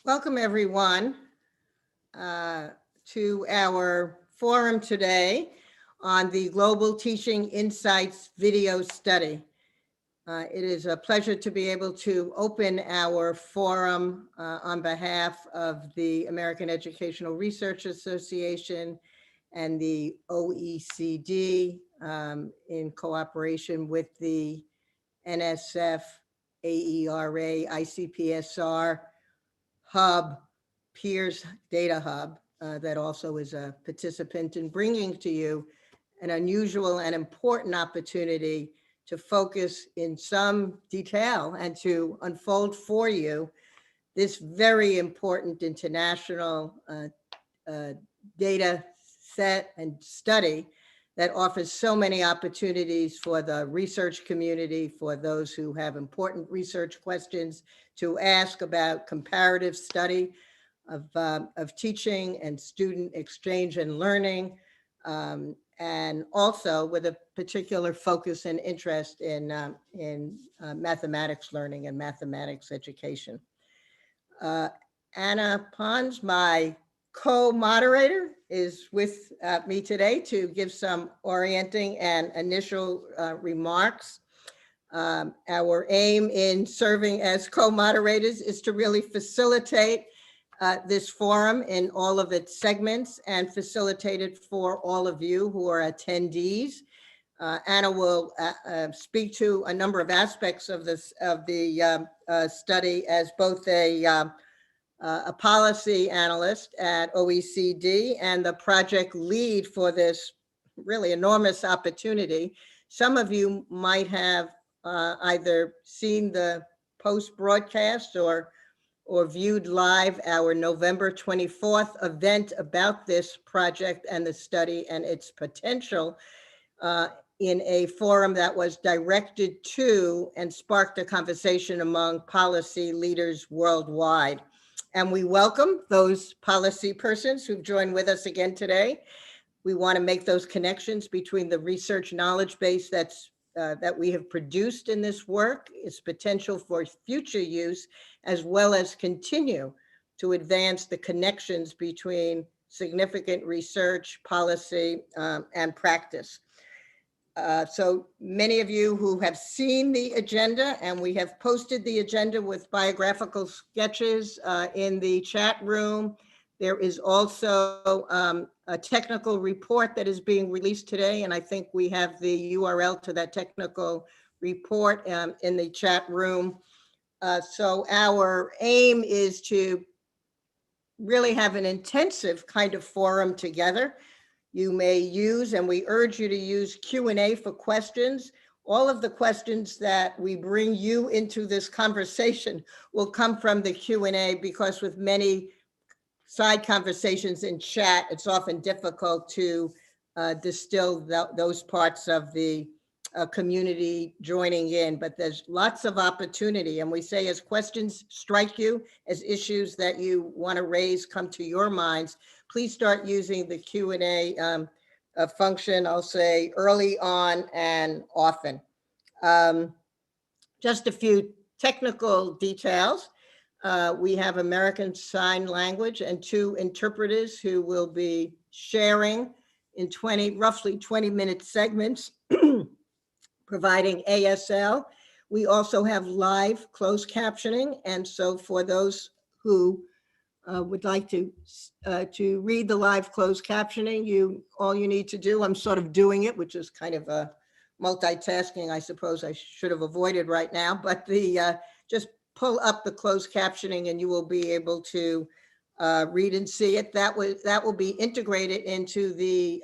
Welcome everyone to our forum today on the Global Teaching Insights video study. It is a pleasure to be able to open our forum on behalf of the American Educational Research Association and the OECD in cooperation with the NSF, AERA, ICPSR Hub, Peers Data Hub, that also is a participant in bringing to you an unusual and important opportunity to focus in some detail and to unfold for you this very important international data set and study that offers so many opportunities for the research community, for those who have important research questions to ask about comparative study of teaching and student exchange and learning, and also with a particular focus and interest in mathematics learning and mathematics education. Anna Pons, my co-moderator, is with me today to give some orienting and initial remarks. Our aim in serving as co-moderators is to really facilitate this forum in all of its segments and facilitate it for all of you who are attendees. Anna will speak to a number of aspects of this the study as both a policy analyst at OECD and the project lead for this really enormous opportunity. Some of you might have either seen the post broadcast or viewed live our November 24th event about this project and the study and its potential in a forum that was directed to and sparked a conversation among policy leaders worldwide. And we welcome those policy persons who've joined with us again today. We want to make those connections between the research knowledge base that we have produced in this work, its potential for future use, as well as continue to advance the connections between significant research, policy, and practice. So many of you who have seen the agenda, and we have posted the agenda with biographical sketches in the chat room. There is also a technical report that is being released today, and I think we have the URL to that technical report in the chat room. So our aim is to really have an intensive kind of forum together. You may use, and we urge you to use, Q&A for questions. All of the questions that we bring you into this conversation will come from the Q&A, because with many side conversations in chat, it's often difficult to distill those parts of the community joining in, but there's lots of opportunity. And we say, as questions strike you, as issues that you want to raise come to your minds, please start using the Q&A function, I'll say early on and often. Just a few technical details. We have American Sign Language and 2 interpreters who will be sharing in roughly 20-minute segments, providing ASL. We also have live closed captioning. And so for those who would like to read the live closed captioning, all you need to do, I'm sort of doing it, which is kind of a multitasking, I suppose I should have avoided right now, but just pull up the closed captioning and you will be able to read and see it. That will be integrated into the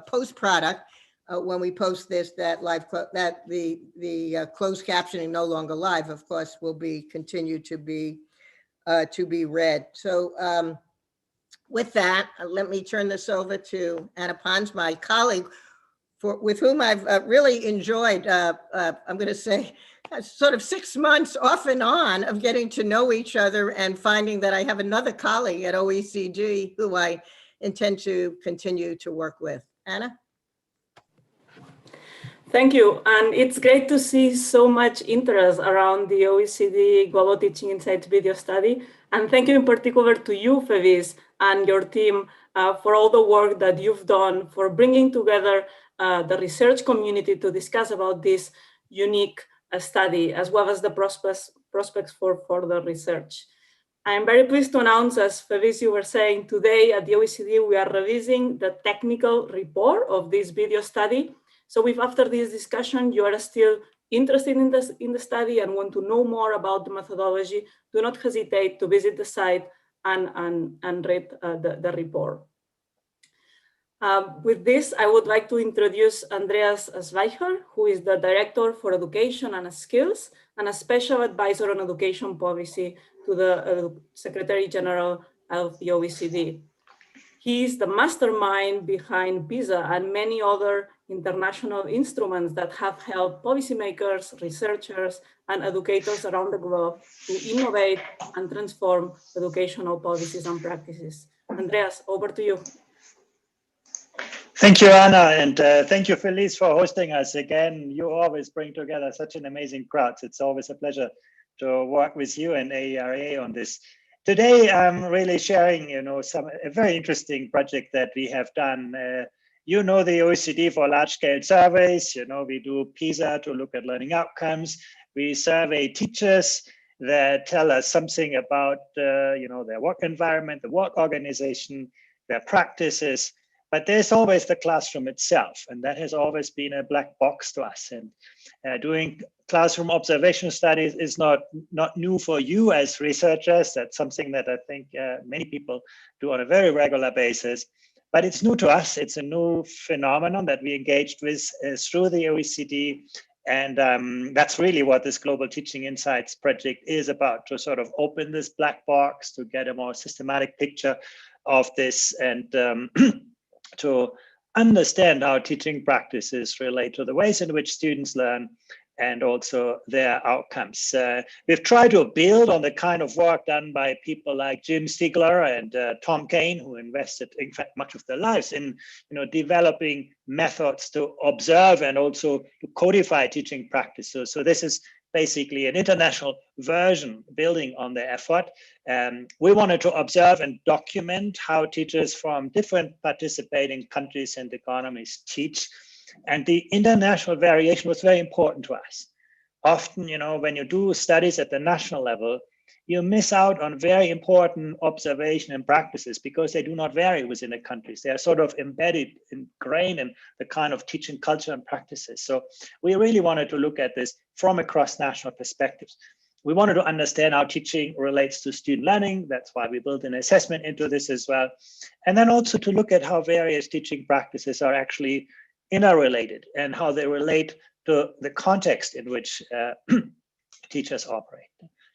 post product when we post this. That the closed captioning, no longer live, of course, will continue to be read. So with that, let me turn this over to Anna Pons, my colleague, with whom I've really enjoyed, I'm going to say, sort of 6 months off and on of getting to know each other and finding that I have another colleague at OECD who I intend to continue to work with. Anna? Thank you. And it's great to see so much interest around the OECD Global Teaching Insights video study. And thank you in particular to you, Fevis, and your team for all the work that you've done for bringing together the research community to discuss about this unique study, as well as the prospects for further research. I'm very pleased to announce, as Fevis, you were saying, today at the OECD, we are revising the technical report of this video study. So if after this discussion, you are still interested in the study and want to know more about the methodology, do not hesitate to visit the site and read the report. With this, I would like to introduce Andreas Schweicher, who is the Director for Education and Skills and a Special Advisor on Education Policy to the Secretary General of the OECD. He is the mastermind behind PISA and many other international instruments that have helped policymakers, researchers, and educators around the globe to innovate and transform educational policies and practices. Andreas, over to you. Thank you, Anna, and thank you, Felice, for hosting us again. You always bring together such an amazing crowd. It's always a pleasure to work with you and AERA on this. Today, I'm really sharing, a very interesting project that we have done. The OECD for large-scale surveys. We do PISA to look at learning outcomes. We survey teachers that tell us something about, their work environment, the work organization, their practices. But there's always the classroom itself, and that has always been a black box to us. And doing classroom observation studies is not new for you as researchers. That's something that I think many people do on a very regular basis. But it's new to us. It's a new phenomenon that we engaged with through the OECD. And that's really what this Global Teaching Insights project is about, to sort of open this black box, to get a more systematic picture of this, and to understand how teaching practices relate to the ways in which students learn and also their outcomes. We've tried to build on the kind of work done by people like Jim Stigler and Tom Kane, who invested, in fact, much of their lives in developing methods to observe and also to codify teaching practices. So this is basically an international version building on the effort. We wanted to observe and document how teachers from different participating countries and economies teach. And the international variation was very important to us. Often, when you do studies at the national level, you miss out on very important observation and practices because they do not vary within the countries. They are sort of embedded, ingrained in the kind of teaching culture and practices. So we really wanted to look at this from across national perspectives. We wanted to understand how teaching relates to student learning. That's why we built an assessment into this as well. And then also to look at how various teaching practices are actually interrelated and how they relate to the context in which teachers operate.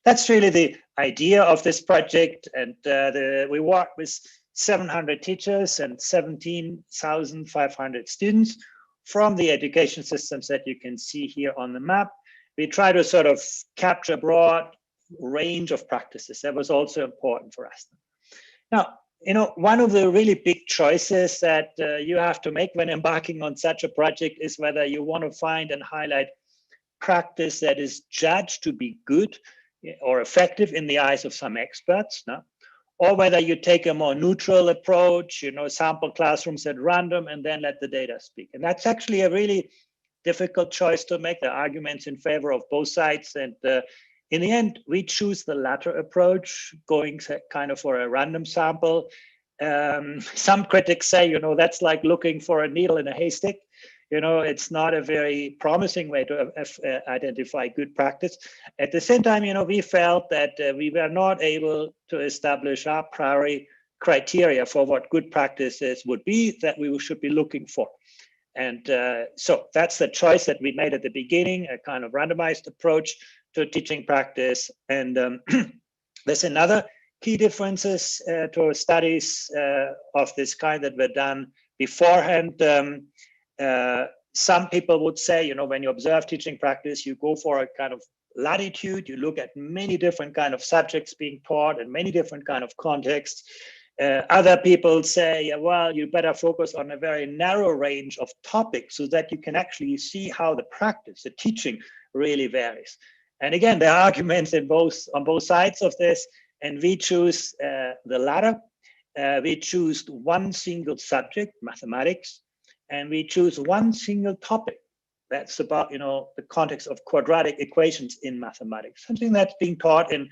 That's really the idea of this project. And we work with 700 teachers and 17,500 students from the education systems that you can see here on the map. We try to sort of capture a broad range of practices. That was also important for us. Now, one of the really big choices that you have to make when embarking on such a project is whether you want to find and highlight practice that is judged to be good or effective in the eyes of some experts, no? Or whether you take a more neutral approach, sample classrooms at random and then let the data speak. And that's actually a really difficult choice to make. The arguments in favor of both sides. And in the end, we choose the latter approach, going kind of for a random sample. Some critics say, that's like looking for a needle in a haystack. It's not a very promising way to identify good practice. At the same time, we felt that we were not able to establish a priori criteria for what good practices would be that we should be looking for. And so that's the choice that we made at the beginning, a kind of randomized approach to teaching practice. And there's another key differences to studies of this kind that were done beforehand. Some people would say, when you observe teaching practice, you go for a kind of latitude, you look at many different kind of subjects being taught and many different kind of contexts. Other people say, well, you better focus on a very narrow range of topics so that you can actually see how the practice, the teaching really varies. And again, there are arguments on both sides of this. And we choose the latter. We choose one single subject, mathematics, and we choose one single topic. That's about, the context of quadratic equations in mathematics, something that's being taught in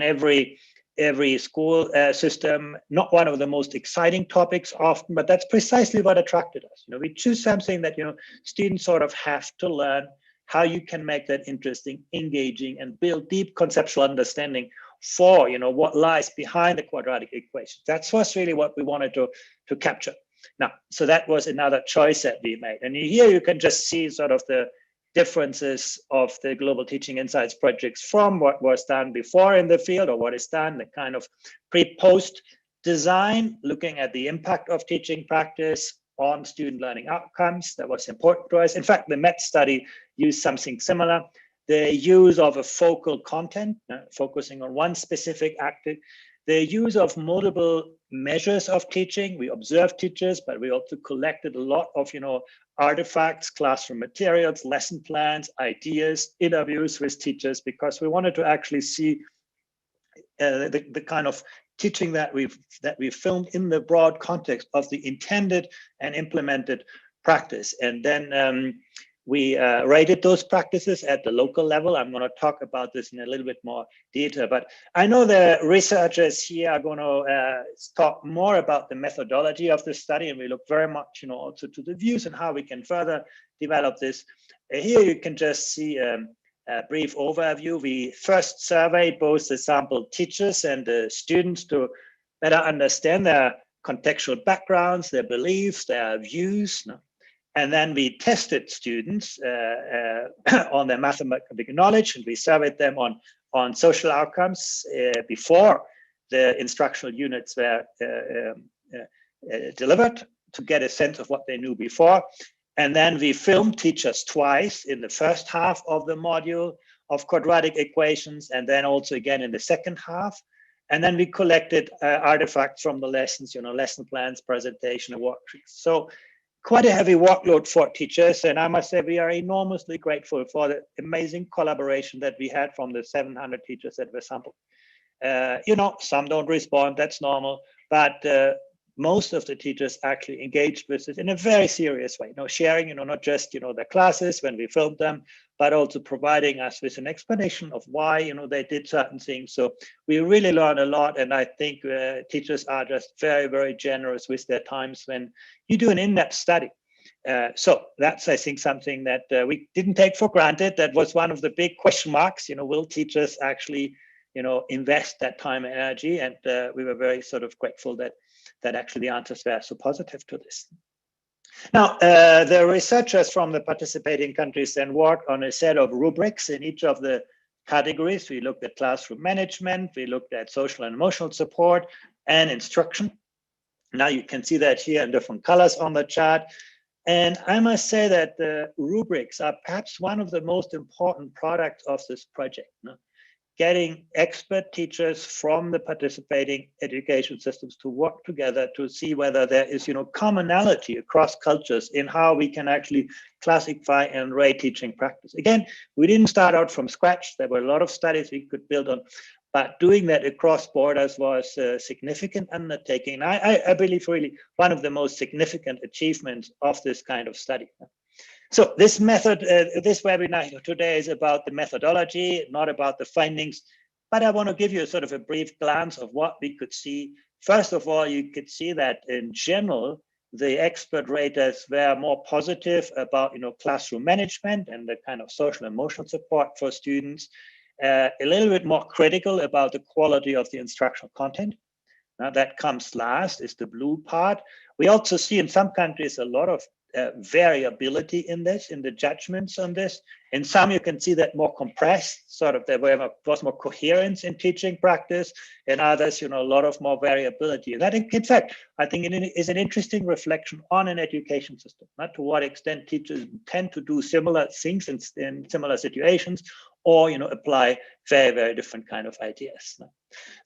every school system. Not one of the most exciting topics often, but that's precisely what attracted us. We choose something that, students sort of have to learn, how you can make that interesting, engaging, and build deep conceptual understanding for, what lies behind the quadratic equation. That was really what we wanted to capture. Now, so that was another choice that we made. And here you can just see sort of the differences of the Global Teaching Insights projects from what was done before in the field, or what is done, the kind of pre-post design, looking at the impact of teaching practice on student learning outcomes. That was important to us. In fact, the MET study used something similar. The use of a focal content, focusing on one specific active, the use of multiple measures of teaching. We observed teachers, but we also collected a lot of, artifacts, classroom materials, lesson plans, ideas, interviews with teachers, because we wanted to actually see the kind of teaching that we filmed in the broad context of the intended and implemented practice. And then we rated those practices at the local level. I'm going to talk about this in a little bit more detail, but I know the researchers here are going to talk more about the methodology of the study, and we look very much, also to the views and how we can further develop this. Here you can just see a brief overview. We first surveyed both the sample teachers and the students to better understand their contextual backgrounds, their beliefs, their views. And then we tested students on their mathematical knowledge, and we surveyed them on social outcomes before the instructional units were delivered, to get a sense of what they knew before. And then we filmed teachers twice, in the first half of the module of quadratic equations, and then also again in the second half. And then we collected artifacts from the lessons, lesson plans, presentation, and worksheets. So quite a heavy workload for teachers. And I must say, we are enormously grateful for the amazing collaboration that we had from the 700 teachers that were sampled. Some don't respond, that's normal, but most of the teachers actually engaged with it in a very serious way, sharing, not just, their classes when we filmed them, but also providing us with an explanation of why, they did certain things. So we really learned a lot. And I think teachers are just very, very generous with their times when you do an in-depth study. So that's, I think, something that we didn't take for granted. That was one of the big question marks, will teachers actually, invest that time and energy? And we were very sort of grateful that actually the answers were so positive to this. Now, the researchers from the participating countries then worked on a set of rubrics in each of the categories. We looked at classroom management, we looked at social and emotional support, and instruction. Now you can see that here in different colors on the chart. And I must say that the rubrics are perhaps one of the most important products of this project. Getting expert teachers from the participating education systems to work together to see whether there is, commonality across cultures in how we can actually classify and rate teaching practice. Again, we didn't start out from scratch. There were a lot of studies we could build on, but doing that across borders was a significant undertaking. I believe really one of the most significant achievements of this kind of study. So this method, this webinar today is about the methodology, not about the findings, but I want to give you a sort of a brief glance of what we could see. First of all, you could see that in general, the expert raters were more positive about, classroom management and the kind of social and emotional support for students, a little bit more critical about the quality of the instructional content. Now that comes last, is the blue part. We also see in some countries a lot of variability in the judgments on this. In some, you can see that more compressed, sort of there was more coherence in teaching practice. In others, a lot of more variability. And that, in fact, I think it is an interesting reflection on an education system, not to what extent teachers tend to do similar things in similar situations, or apply very, very different kind of ideas.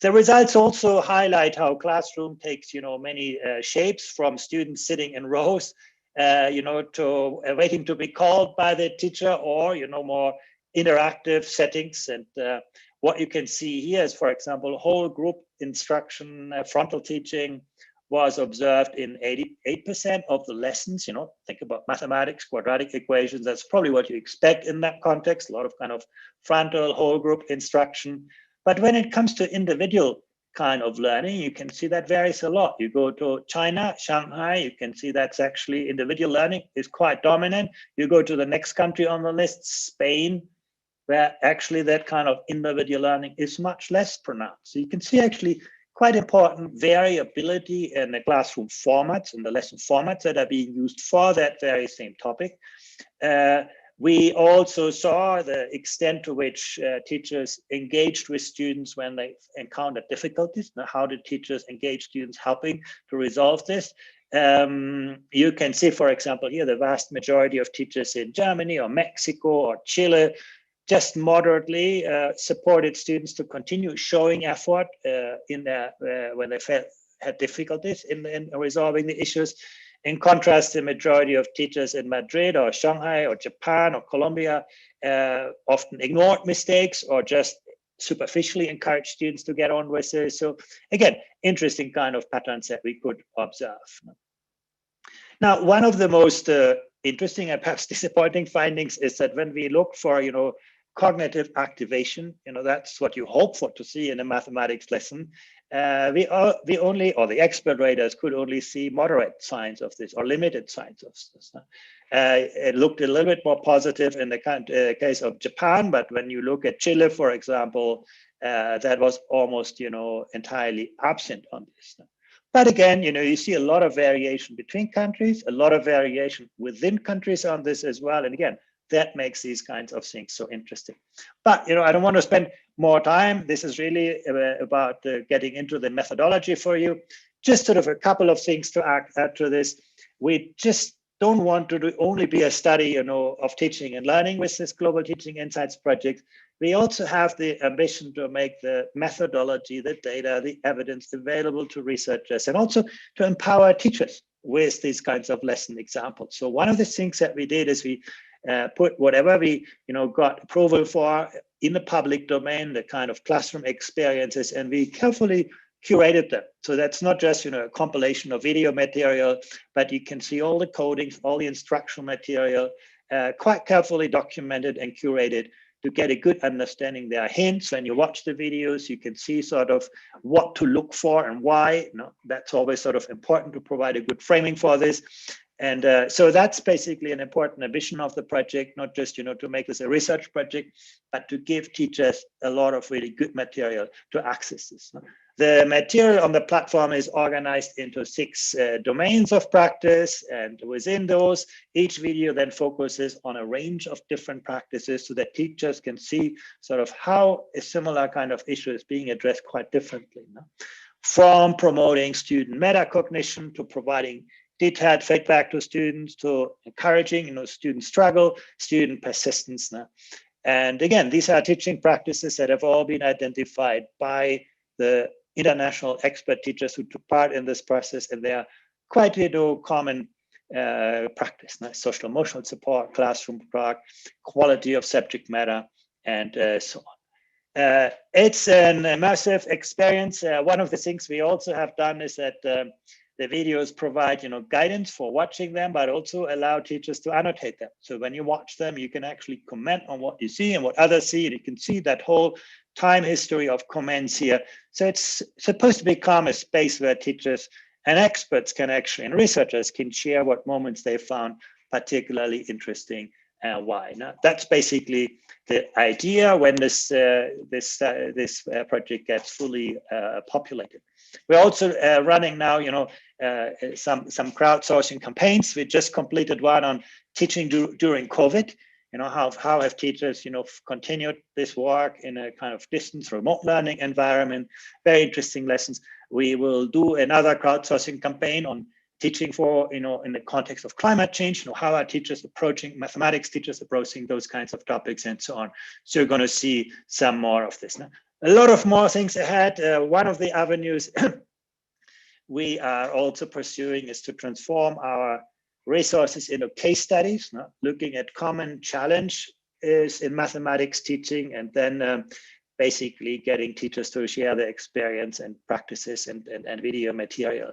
The results also highlight how classroom takes many shapes, from students sitting in rows to waiting to be called by the teacher, or more interactive settings. And what you can see here is, for example, whole group instruction, frontal teaching was observed in 88% of the lessons. Think about mathematics, quadratic equations. That's probably what you expect in that context, a lot of kind of frontal whole group instruction. But when it comes to individual kind of learning, you can see that varies a lot. You go to China, Shanghai, you can see that's actually individual learning is quite dominant. You go to the next country on the list, Spain, where actually that kind of individual learning is much less pronounced. So you can see actually quite important variability in the classroom formats and the lesson formats that are being used for that very same topic. We also saw the extent to which teachers engaged with students when they encountered difficulties. Now, how did teachers engage students helping to resolve this? You can see, for example, here, the vast majority of teachers in Germany or Mexico or Chile just moderately supported students to continue showing effort when they had difficulties in resolving the issues. In contrast, the majority of teachers in Madrid or Shanghai or Japan or Colombia often ignored mistakes or just superficially encouraged students to get on with it. So again, interesting kind of patterns that we could observe. Now, one of the most interesting and perhaps disappointing findings is that when we look for, cognitive activation, that's what you hope for to see in a mathematics lesson. We only, or the expert raters could only see moderate signs of this or limited signs of this. It looked a little bit more positive in the case of Japan, but when you look at Chile, for example, that was almost, entirely absent on this. But again, you see a lot of variation between countries, a lot of variation within countries on this as well. And again, that makes these kinds of things so interesting. But, I don't want to spend more time. This is really about getting into the methodology for you. Just sort of a couple of things to add to this. We just don't want to only be a study, of teaching and learning with this Global Teaching Insights project. We also have the ambition to make the methodology, the data, the evidence available to researchers, and also to empower teachers with these kinds of lesson examples. So one of the things that we did is we put whatever we got approval for in the public domain, the kind of classroom experiences, and we carefully curated them. So that's not just a compilation of video material, but you can see all the codings, all the instructional material, quite carefully documented and curated to get a good understanding. There are hints when you watch the videos, you can see sort of what to look for and why. That's always sort of important to provide a good framing for this. And so that's basically an important ambition of the project, not just, to make this a research project, but to give teachers a lot of really good material to access this. The material on the platform is organized into 6 domains of practice. And within those, each video then focuses on a range of different practices so that teachers can see sort of how a similar kind of issue is being addressed quite differently. From promoting student metacognition to providing detailed feedback to students, to encouraging, student struggle, student persistence. And again, these are teaching practices that have all been identified by the international expert teachers who took part in this process, and they are quite common practice. Social emotional support, classroom work, quality of subject matter, and so on. It's an immersive experience. One of the things we also have done is that the videos provide, guidance for watching them, but also allow teachers to annotate them. So when you watch them, you can actually comment on what you see and what others see, and you can see that whole time history of comments here. So it's supposed to become a space where teachers and experts can actually, and researchers can share what moments they found particularly interesting and why. Now, that's basically the idea when this project gets fully populated. We're also running now, some crowdsourcing campaigns. We just completed one on teaching during COVID. How have teachers, continued this work in a kind of distance remote learning environment? Very interesting lessons. We will do another crowdsourcing campaign on teaching for, in the context of climate change. How are teachers approaching, mathematics teachers approaching those kinds of topics and so on. So you're going to see some more of this. Now, a lot of more things ahead. One of the avenues we are also pursuing is to transform our resources into case studies, looking at common challenges in mathematics teaching, and then basically getting teachers to share their experience and practices and video material.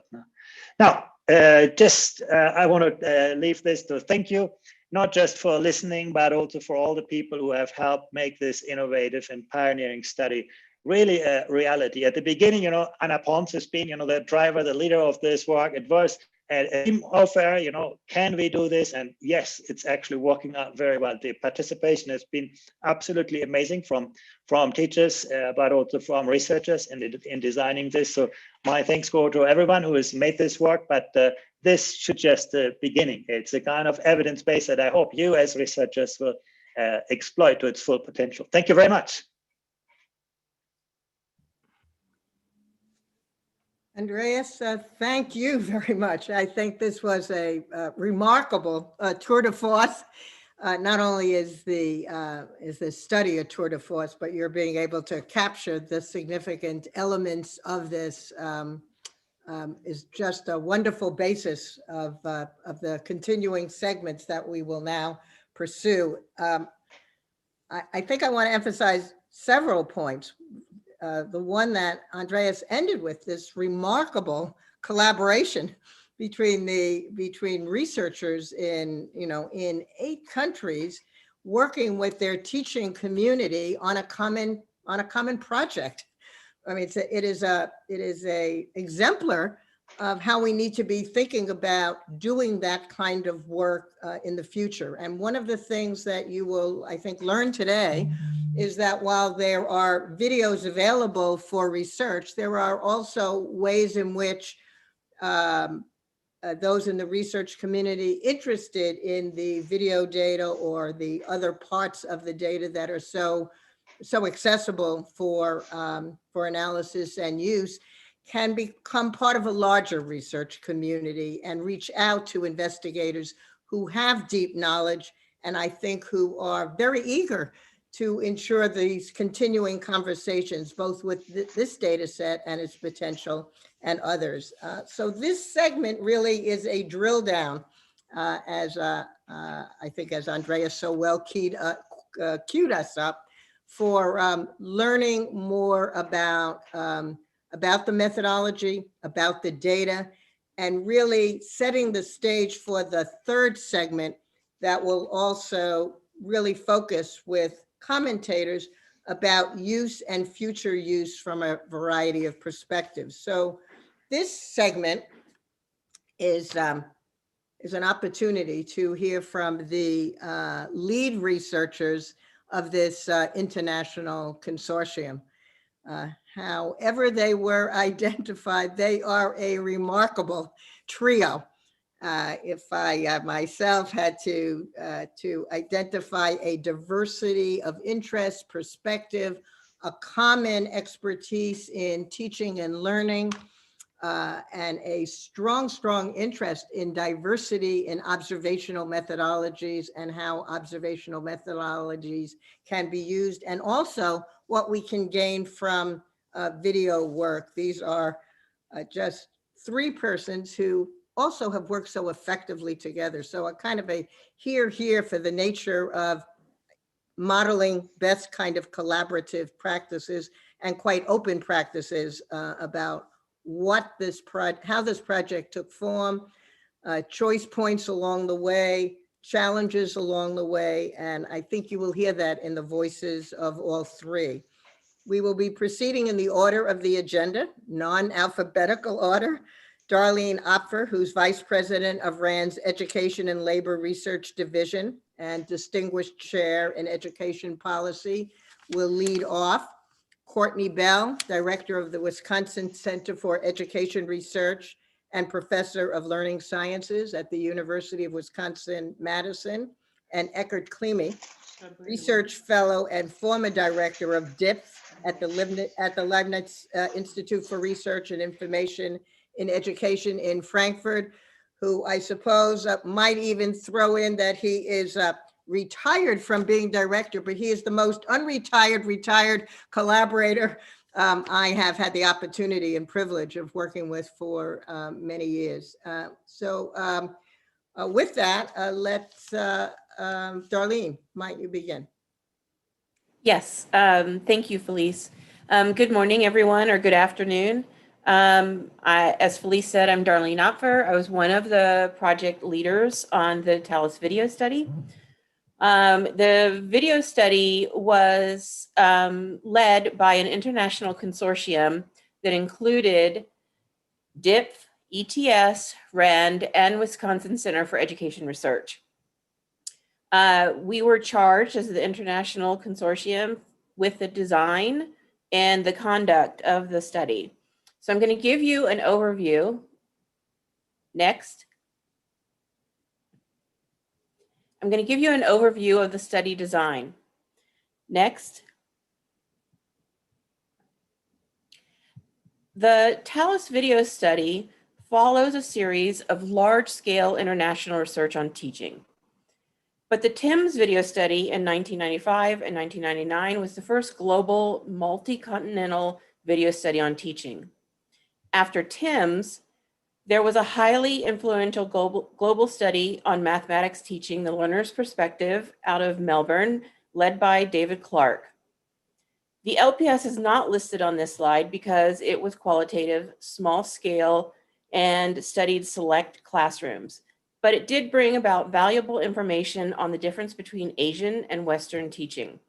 Now, I want to leave this to thank you, not just for listening, but also for all the people who have helped make this innovative and pioneering study really a reality. At the beginning, Anna Pons has been, the driver, the leader of this work. It was a team offer, can we do this? And yes, it's actually working out very well. The participation has been absolutely amazing from teachers, but also from researchers in designing this. So my thanks go to everyone who has made this work, but this should just the beginning. It's a kind of evidence base that I hope you as researchers will exploit to its full potential. Thank you very much. Andreas, thank you very much. I think this was a remarkable tour de force. Not only is the study a tour de force, but you're being able to capture the significant elements of this is just a wonderful basis of the continuing segments that we will now pursue. I think I want to emphasize several points. The one that Andreas ended with, this remarkable collaboration between researchers in 8 countries working with their teaching community on a common project. I mean, it is a exemplar of how we need to be thinking about doing that kind of work in the future. And one of the things that you will, I think, learn today is that while there are videos available for research, there are also ways in which those in the research community interested in the video data or the other parts of the data that are so accessible for analysis and use can become part of a larger research community and reach out to investigators who have deep knowledge and I think who are very eager to ensure these continuing conversations, both with this data set and its potential and others. So this segment really is a drill down, as I think as Andreas so well queued us up for learning more about the methodology, about the data, and really setting the stage for the third segment that will also really focus with commentators about use and future use from a variety of perspectives. So this segment is an opportunity to hear from the lead researchers of this international consortium. However they were identified, they are a remarkable trio. If I myself had to identify a diversity of interest, perspective, a common expertise in teaching and learning, and a strong interest in diversity in observational methodologies and how observational methodologies can be used, and also what we can gain from video work. These are just 3 persons who also have worked so effectively together. So a kind of a here for the nature of modeling best kind of collaborative practices and quite open practices about how this project took form, choice points along the way, challenges along the way, and I think you will hear that in the voices of all 3. We will be proceeding in the order of the agenda, non-alphabetical order. Darlene Opfer, who's Vice President of RAND's Education and Labor Research Division and Distinguished Chair in Education Policy, will lead off. Courtney Bell, Director of the Wisconsin Center for Education Research and Professor of Learning Sciences at the University of Wisconsin-Madison, and Eckhard Kleme, Research Fellow and former Director of DIPS at the Leibniz Institute for Research and Information in Education in Frankfurt, who I suppose might even throw in that he is retired from being director, but he is the most retired collaborator I have had the opportunity and privilege of working with for many years. With that, let's, Darlene, might you begin? Yes, thank you, Felice. Good morning, everyone, or good afternoon. As Felice said, I'm Darlene Opfer. I was one of the project leaders on the TALIS video study. The video study was led by an international consortium that included DIPF, ETS, RAND, and Wisconsin Center for Education Research. We were charged as the international consortium with the design and the conduct of the study. So I'm going to give you an overview. Next. I'm going to give you an overview of the study design. Next. The TALIS video study follows a series of large-scale international research on teaching. But the TIMS video study in 1995 and 1999 was the first global multi-continental video study on teaching. After TIMS, there was a highly influential global study on mathematics teaching, The Learner's Perspective, out of Melbourne, led by David Clark. The LPS is not listed on this slide because it was qualitative, small scale, and studied select classrooms. But it did bring about valuable information on the difference between Asian and Western teaching.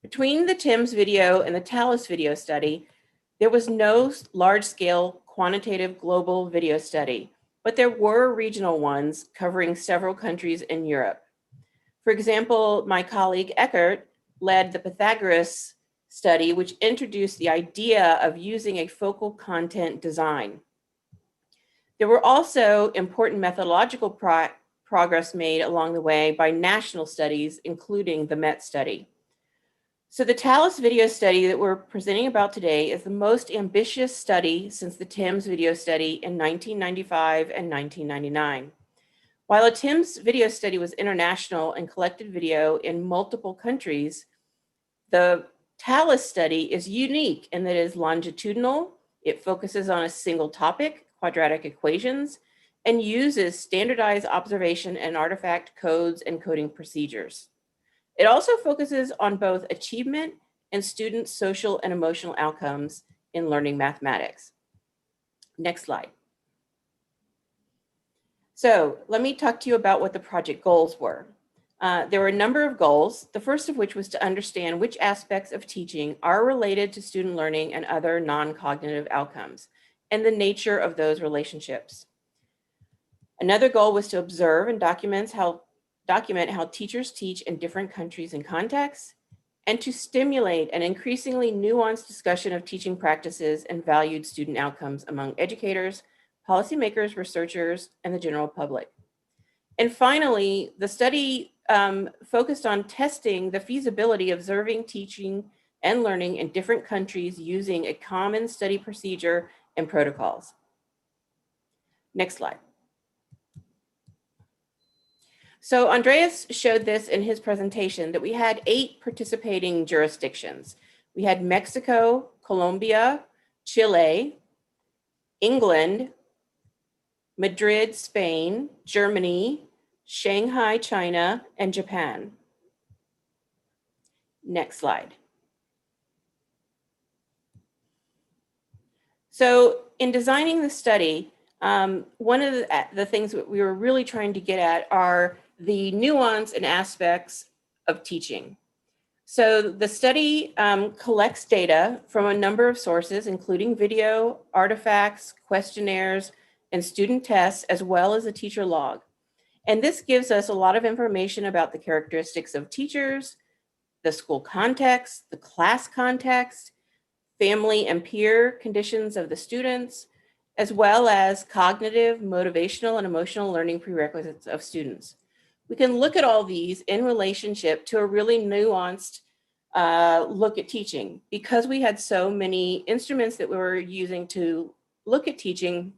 Between the TIMS video and the TALIS video study, there was no large-scale quantitative global video study, but there were regional ones covering several countries in Europe. For example, my colleague Eckert led the Pythagoras study, which introduced the idea of using a focal content design. There were also important methodological progress made along the way by national studies, including the MET study. So the TALIS video study that we're presenting about today is the most ambitious study since the TIMS video study in 1995 and 1999. While a TIMS video study was international and collected video in multiple countries, the TALIS study is unique in that it is longitudinal, it focuses on a single topic, quadratic equations, and uses standardized observation and artifact codes and coding procedures. It also focuses on both achievement and student social and emotional outcomes in learning mathematics. Next slide. So let me talk to you about what the project goals were. There were a number of goals, the first of which was to understand which aspects of teaching are related to student learning and other non-cognitive outcomes, and the nature of those relationships. Another goal was to observe and document how teachers teach in different countries and contexts, and to stimulate an increasingly nuanced discussion of teaching practices and valued student outcomes among educators, policymakers, researchers, and the general public. And finally, the study focused on testing the feasibility of observing, teaching, and learning in different countries using a common study procedure and protocols. Next slide. So Andreas showed this in his presentation that we had 8 participating jurisdictions. We had Mexico, Colombia, Chile, England, Madrid, Spain, Germany, Shanghai, China, and Japan. Next slide. So in designing the study, one of the things that we were really trying to get at are the nuance and aspects of teaching. So the study collects data from a number of sources, including video, artifacts, questionnaires, and student tests, as well as a teacher log. And this gives us a lot of information about the characteristics of teachers, the school context, the class context, family and peer conditions of the students, as well as cognitive, motivational, and emotional learning prerequisites of students. We can look at all these in relationship to a really nuanced look at teaching. Because we had so many instruments that we were using to look at teaching,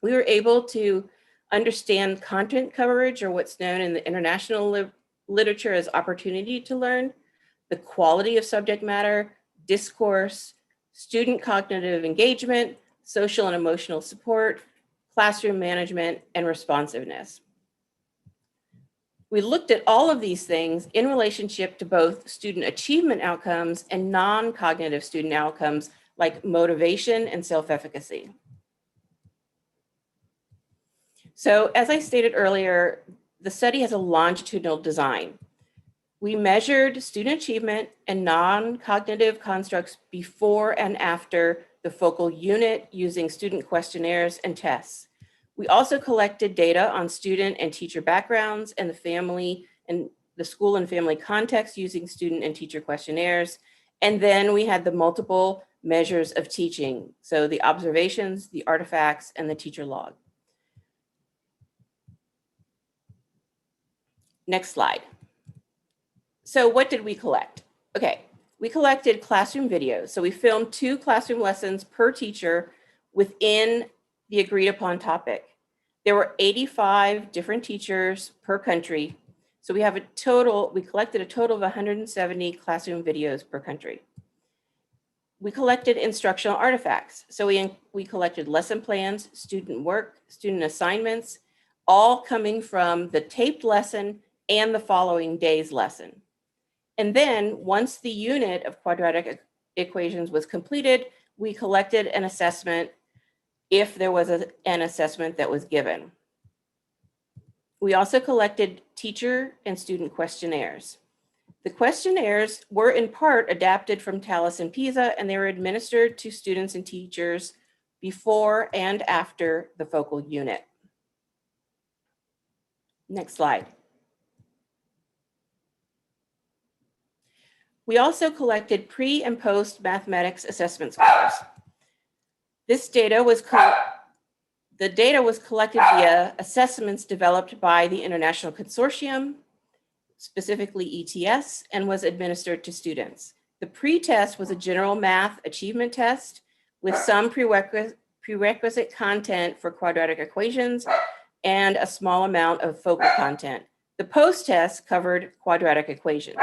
we were able to understand content coverage, or what's known in the international literature as opportunity to learn, the quality of subject matter, discourse, student cognitive engagement, social and emotional support, classroom management, and responsiveness. We looked at all of these things in relationship to both student achievement outcomes and non-cognitive student outcomes like motivation and self-efficacy. So as I stated earlier, the study has a longitudinal design. We measured student achievement and non-cognitive constructs before and after the focal unit using student questionnaires and tests. We also collected data on student and teacher backgrounds and the family and the school and family context using student and teacher questionnaires. And then we had the multiple measures of teaching. So the observations, the artifacts, and the teacher log. Next slide. So what did we collect? Okay, we collected classroom videos. So we filmed 2 classroom lessons per teacher within the agreed upon topic. There were 85 different teachers per country. So we collected a total of 170 classroom videos per country. We collected instructional artifacts. So we collected lesson plans, student work, student assignments, all coming from the taped lesson and the following day's lesson. And then once the unit of quadratic equations was completed, we collected an assessment if there was an assessment that was given. We also collected teacher and student questionnaires. The questionnaires were in part adapted from TALIS and PISA, and they were administered to students and teachers before and after the focal unit. Next slide. We also collected pre and post mathematics assessment scores. The data was collected via assessments developed by the International Consortium, specifically ETS, and was administered to students. The pre-test was a general math achievement test with some prerequisite content for quadratic equations and a small amount of focal content. The post-test covered quadratic equations.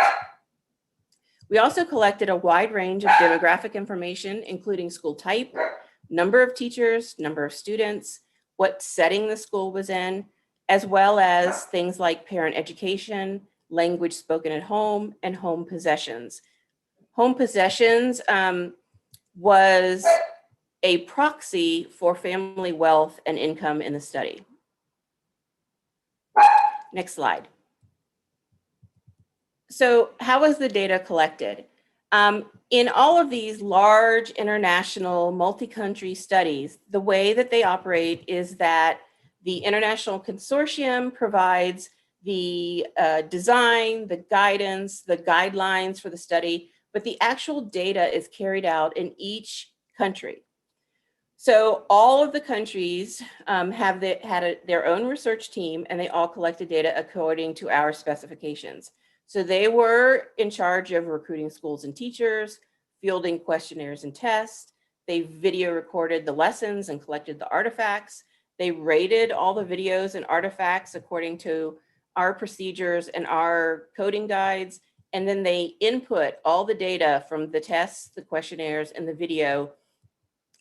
We also collected a wide range of demographic information, including school type, number of teachers, number of students, what setting the school was in, as well as things like parent education, language spoken at home, and home possessions. Home possessions was a proxy for family wealth and income in the study. Next slide. So how was the data collected? In all of these large international multi-country studies, the way that they operate is that the International Consortium provides the design, the guidance, the guidelines for the study, but the actual data is carried out in each country. So all of the countries had their own research team, and they all collected data according to our specifications. So they were in charge of recruiting schools and teachers, fielding questionnaires and tests. They video recorded the lessons and collected the artifacts. They rated all the videos and artifacts according to our procedures and our coding guides. And then they input all the data from the tests, the questionnaires, and the video.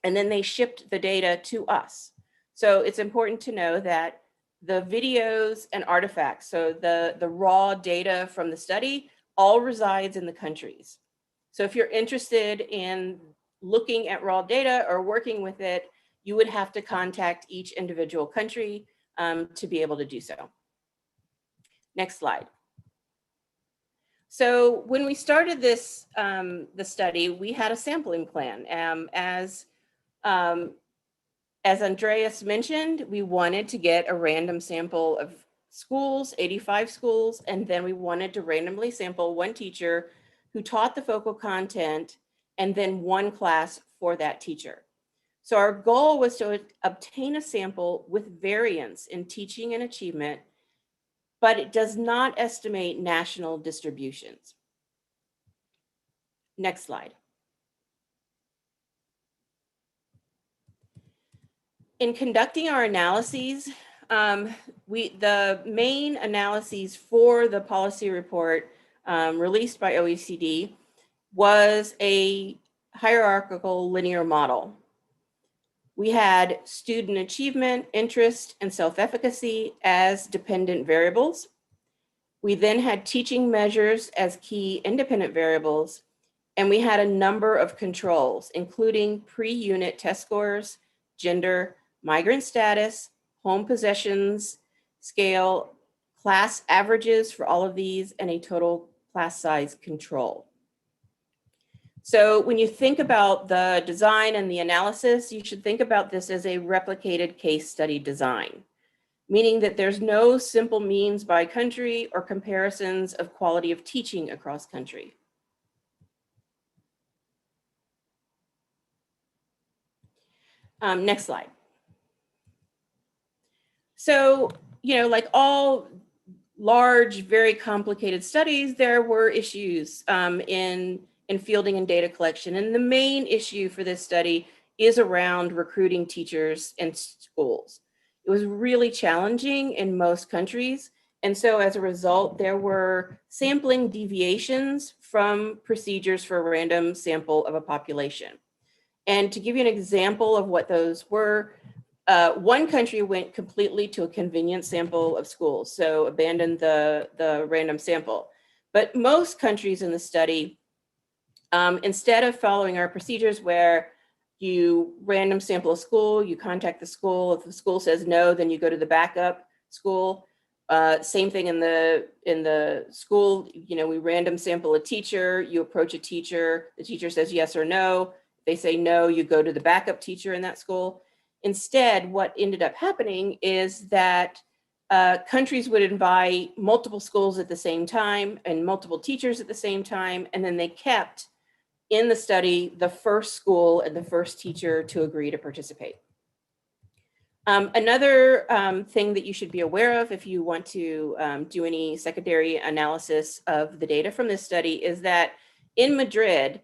And then they shipped the data to us. So it's important to know that the videos and artifacts, so the raw data from the study, all resides in the countries. So if you're interested in looking at raw data or working with it, you would have to contact each individual country to be able to do so. Next slide. So when we started this, the study, we had a sampling plan. As Andreas mentioned, we wanted to get a random sample of schools, 85 schools, and then we wanted to randomly sample one teacher who taught the focal content and then one class for that teacher. So our goal was to obtain a sample with variance in teaching and achievement, but it does not estimate national distributions. Next slide. In conducting our analyses, the main analyses for the policy report released by OECD was a hierarchical linear model. We had student achievement, interest, and self-efficacy as dependent variables. We then had teaching measures as key independent variables, and we had a number of controls, including pre-unit test scores, gender, migrant status, home possessions, scale, class averages for all of these, and a total class size control. So when you think about the design and the analysis, you should think about this as a replicated case study design, meaning that there's no simple means by country or comparisons of quality of teaching across country. Next slide. So, like all large, very complicated studies, there were issues in fielding and data collection. And the main issue for this study is around recruiting teachers in schools. It was really challenging in most countries. And so as a result, there were sampling deviations from procedures for a random sample of a population. And to give you an example of what those were, one country went completely to a convenience sample of schools, so abandoned the random sample. But most countries in the study, instead of following our procedures where you random sample a school, you contact the school. If the school says no, then you go to the backup school. Same thing in the school, we random sample a teacher, you approach a teacher, the teacher says yes or no. They say no, you go to the backup teacher in that school. Instead, what ended up happening is that countries would invite multiple schools at the same time and multiple teachers at the same time, and then they kept in the study the first school and the first teacher to agree to participate. Another thing that you should be aware of if you want to do any secondary analysis of the data from this study is that in Madrid,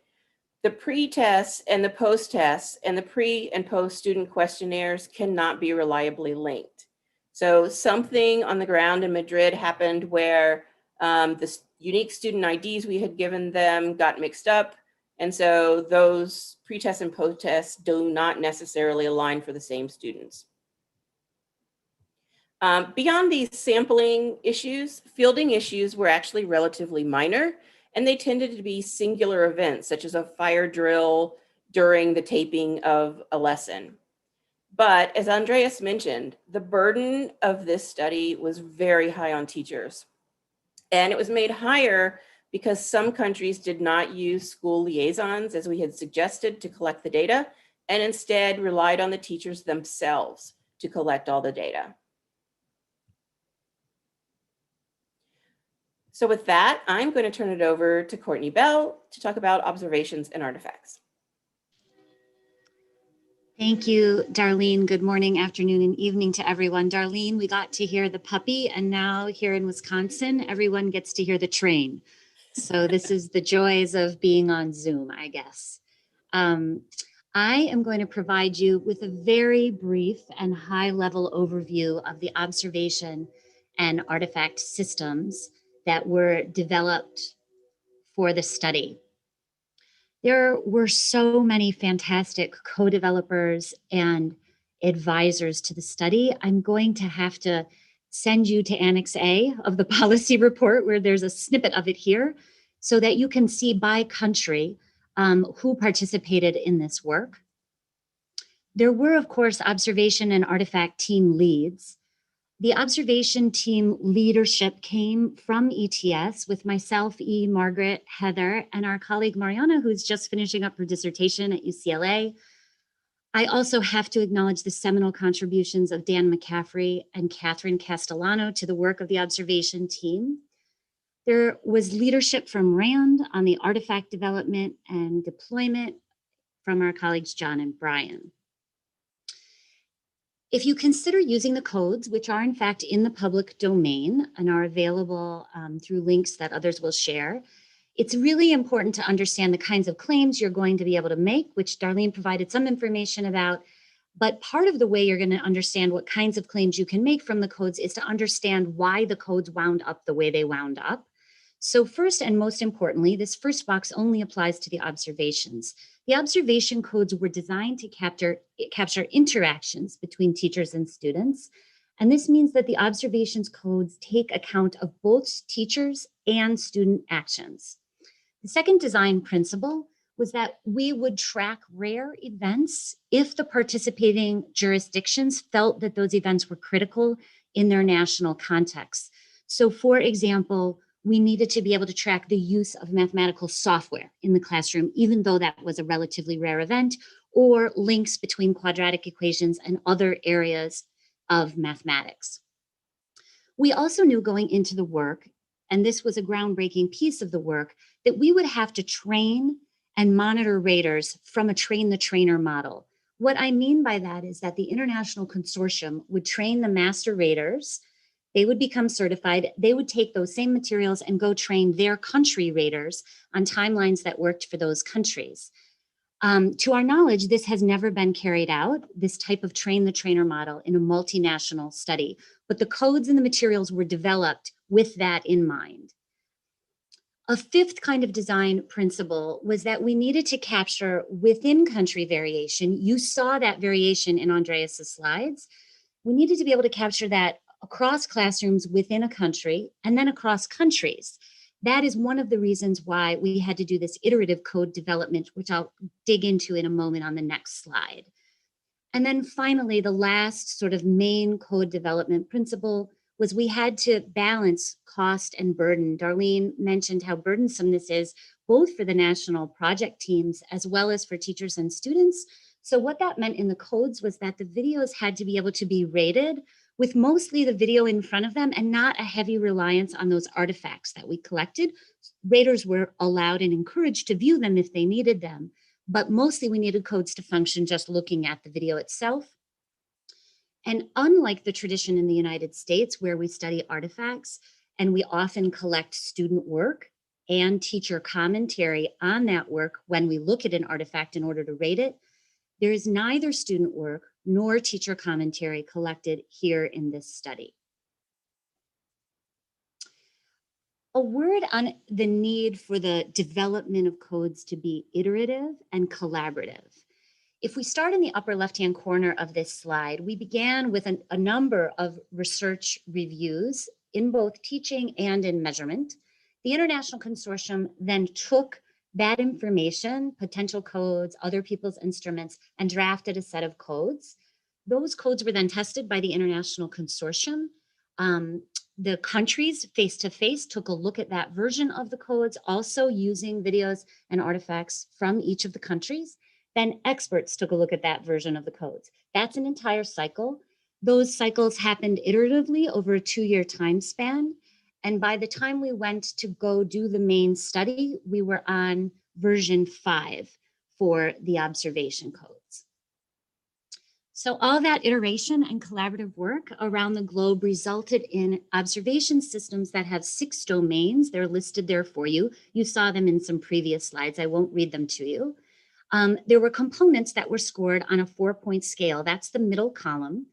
the pre-tests and the post-tests and the pre and post-student questionnaires cannot be reliably linked. So something on the ground in Madrid happened where the unique student IDs we had given them got mixed up. And so those pre-tests and post-tests do not necessarily align for the same students. Beyond these sampling issues, fielding issues were actually relatively minor, and they tended to be singular events, such as a fire drill during the taping of a lesson. But as Andreas mentioned, the burden of this study was very high on teachers. And it was made higher because some countries did not use school liaisons, as we had suggested, to collect the data, and instead relied on the teachers themselves to collect all the data. So with that, I'm going to turn it over to Courtney Bell to talk about observations and artifacts. Thank you, Darlene. Good morning, afternoon, and evening to everyone. Darlene, we got to hear the puppy, and now here in Wisconsin, everyone gets to hear the train. So this is the joys of being on Zoom, I guess. I am going to provide you with a very brief and high-level overview of the observation and artifact systems that were developed for the study. There were so many fantastic co-developers and advisors to the study. I'm going to have to send you to Annex A of the policy report where there's a snippet of it here so that you can see by country who participated in this work. There were, of course, observation and artifact team leads. The observation team leadership came from ETS with myself, Margaret, Heather, and our colleague Mariana, who's just finishing up her dissertation at UCLA. I also have to acknowledge the seminal contributions of Dan McCaffrey and Catherine Castellano to the work of the observation team. There was leadership from RAND on the artifact development and deployment from our colleagues John and Brian. If you consider using the codes, which are in fact in the public domain and are available through links that others will share, it's really important to understand the kinds of claims you're going to be able to make, which Darlene provided some information about. But part of the way you're going to understand what kinds of claims you can make from the codes is to understand why the codes wound up the way they wound up. So first and most importantly, this first box only applies to the observations. The observation codes were designed to capture interactions between teachers and students. And this means that the observations codes take account of both teachers and student actions. The second design principle was that we would track rare events if the participating jurisdictions felt that those events were critical in their national context. So for example, we needed to be able to track the use of mathematical software in the classroom, even though that was a relatively rare event, or links between quadratic equations and other areas of mathematics. We also knew going into the work, and this was a groundbreaking piece of the work, that we would have to train and monitor raters from a train the trainer model. What I mean by that is that the international consortium would train the master raters, they would become certified, they would take those same materials and go train their country raters on timelines that worked for those countries. To our knowledge, this has never been carried out, this type of train the trainer model in a multinational study, but the codes and the materials were developed with that in mind. A fifth kind of design principle was that we needed to capture within country variation. You saw that variation in Andreas's slides. We needed to be able to capture that across classrooms within a country and then across countries. That is one of the reasons why we had to do this iterative code development, which I'll dig into in a moment on the next slide. And then finally, the last sort of main code development principle was we had to balance cost and burden. Darlene mentioned how burdensome this is, both for the national project teams as well as for teachers and students. So what that meant in the codes was that the videos had to be able to be rated with mostly the video in front of them and not a heavy reliance on those artifacts that we collected. Raters were allowed and encouraged to view them if they needed them, but mostly we needed codes to function just looking at the video itself. And unlike the tradition in the United States where we study artifacts and we often collect student work and teacher commentary on that work when we look at an artifact in order to rate it, there is neither student work nor teacher commentary collected here in this study. A word on the need for the development of codes to be iterative and collaborative. If we start in the upper left-hand corner of this slide, we began with a number of research reviews in both teaching and in measurement. The International Consortium then took that information, potential codes, other people's instruments, and drafted a set of codes. Those codes were then tested by the International Consortium. The countries face-to-face took a look at that version of the codes, also using videos and artifacts from each of the countries. Then experts took a look at that version of the codes. That's an entire cycle. Those cycles happened iteratively over a 2-year time span. And by the time we went to go do the main study, we were on version 5 for the observation codes. So all that iteration and collaborative work around the globe resulted in observation systems that have 6 domains. They're listed there for you. You saw them in some previous slides. I won't read them to you. There were components that were scored on a 4-point scale. That's the middle column.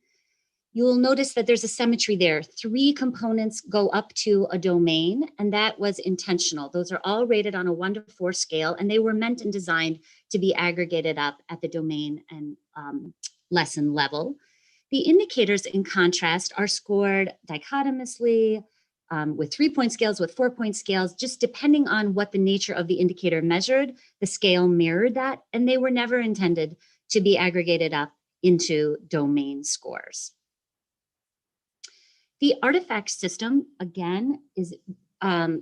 You will notice that there's a symmetry there. 3 components go up to a domain, and that was intentional. Those are all rated on a 1 to 4 scale, and they were meant and designed to be aggregated up at the domain and lesson level. The indicators, in contrast, are scored dichotomously, with 3-point scales, with 4-point scales, just depending on what the nature of the indicator measured, the scale mirrored that, and they were never intended to be aggregated up into domain scores. The artifact system, again,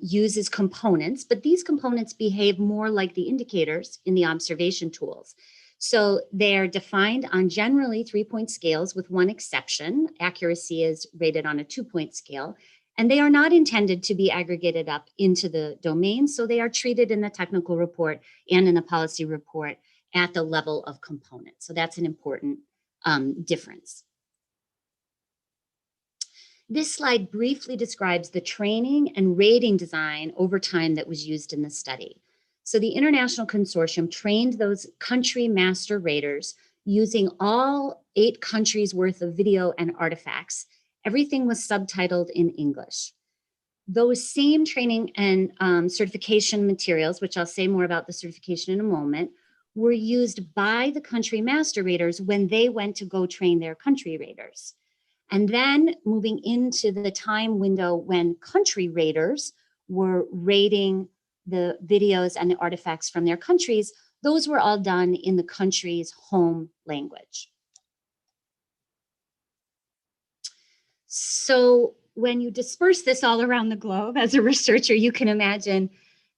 uses components, but these components behave more like the indicators in the observation tools. So they're defined on generally 3-point scales with one exception. Accuracy is rated on a 2-point scale, and they are not intended to be aggregated up into the domain. So they are treated in the technical report and in the policy report at the level of component. So that's an important difference. This slide briefly describes the training and rating design over time that was used in the study. So the International Consortium trained those country master raters using all 8 countries worth of video and artifacts. Everything was subtitled in English. Those same training and certification materials, which I'll say more about the certification in a moment, were used by the country master raters when they went to go train their country raters. And then moving into the time window when country raters were rating the videos and the artifacts from their countries, those were all done in the country's home language. So when you disperse this all around the globe as a researcher, you can imagine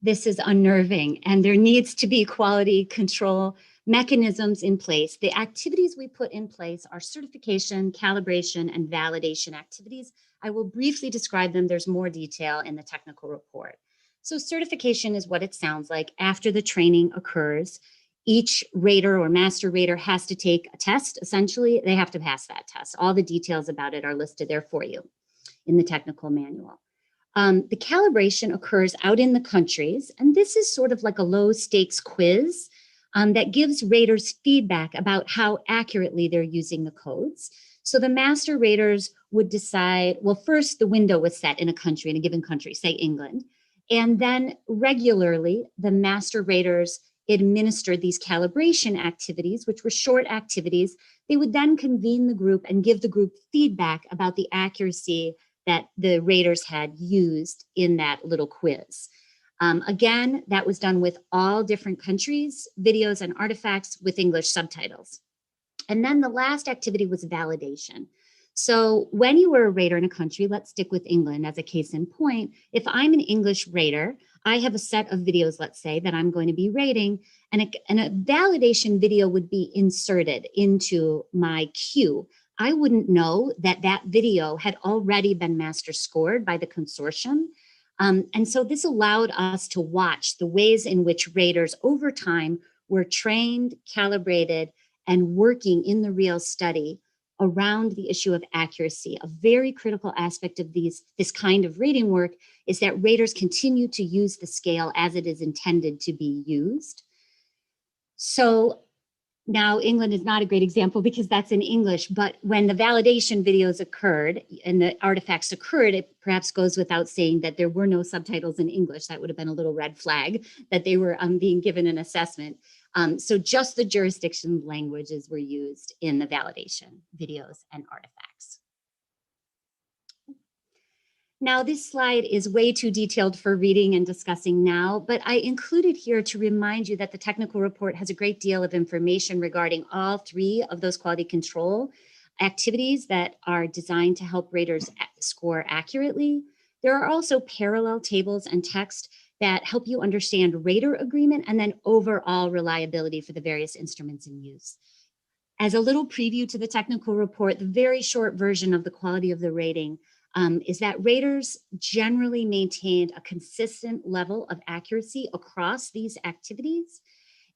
this is unnerving, and there needs to be quality control mechanisms in place. The activities we put in place are certification, calibration, and validation activities. I will briefly describe them. There's more detail in the technical report. So certification is what it sounds like. After the training occurs, each rater or master rater has to take a test. Essentially, they have to pass that test. All the details about it are listed there for you in the technical manual. The calibration occurs out in the countries, and this is sort of like a low stakes quiz that gives raters feedback about how accurately they're using the codes. So the master raters would decide, well, first the window was set in a country, in a given country, say England, and then regularly the master raters administered these calibration activities, which were short activities. They would then convene the group and give the group feedback about the accuracy that the raters had used in that little quiz. Again, that was done with all different countries, videos and artifacts with English subtitles. And then the last activity was validation. So when you were a rater in a country, let's stick with England as a case in point. If I'm an English rater, I have a set of videos, let's say, that I'm going to be rating, and a validation video would be inserted into my queue. I wouldn't know that that video had already been master scored by the consortium. And so this allowed us to watch the ways in which raters over time were trained, calibrated, and working in the real study around the issue of accuracy. A very critical aspect of this kind of rating work is that raters continue to use the scale as it is intended to be used. So now England is not a great example because that's in English, but when the validation videos occurred and the artifacts occurred, it perhaps goes without saying that there were no subtitles in English. That would have been a little red flag that they were being given an assessment. So just the jurisdiction languages were used in the validation videos and artifacts. Now, this slide is way too detailed for reading and discussing now, but I included here to remind you that the technical report has a great deal of information regarding all three of those quality control activities that are designed to help raters score accurately. There are also parallel tables and text that help you understand rater agreement and then overall reliability for the various instruments in use. As a little preview to the technical report, the very short version of the quality of the rating is that raters generally maintained a consistent level of accuracy across these activities,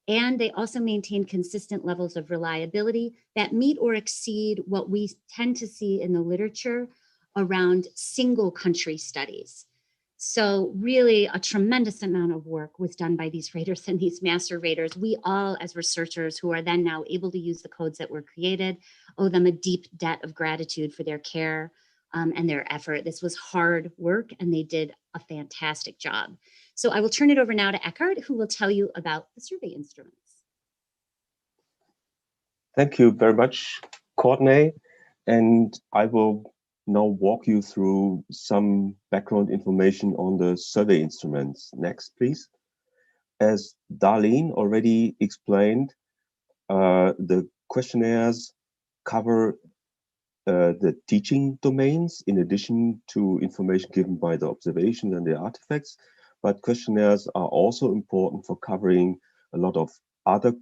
and they also maintained consistent levels of reliability that meet or exceed what we tend to see in the literature around single country studies. So really a tremendous amount of work was done by these raters and these master raters. We all, as researchers who are then now able to use the codes that were created, owe them a deep debt of gratitude for their care and their effort. This was hard work and they did a fantastic job. So I will turn it over now to Eckhard, who will tell you about the survey instruments. Thank you very much, Courtney. And I will now walk you through some background information on the survey instruments. Next, please. As Darlene already explained, the questionnaires cover the teaching domains in addition to information given by the observations and the artifacts, but questionnaires are also important for covering a lot of other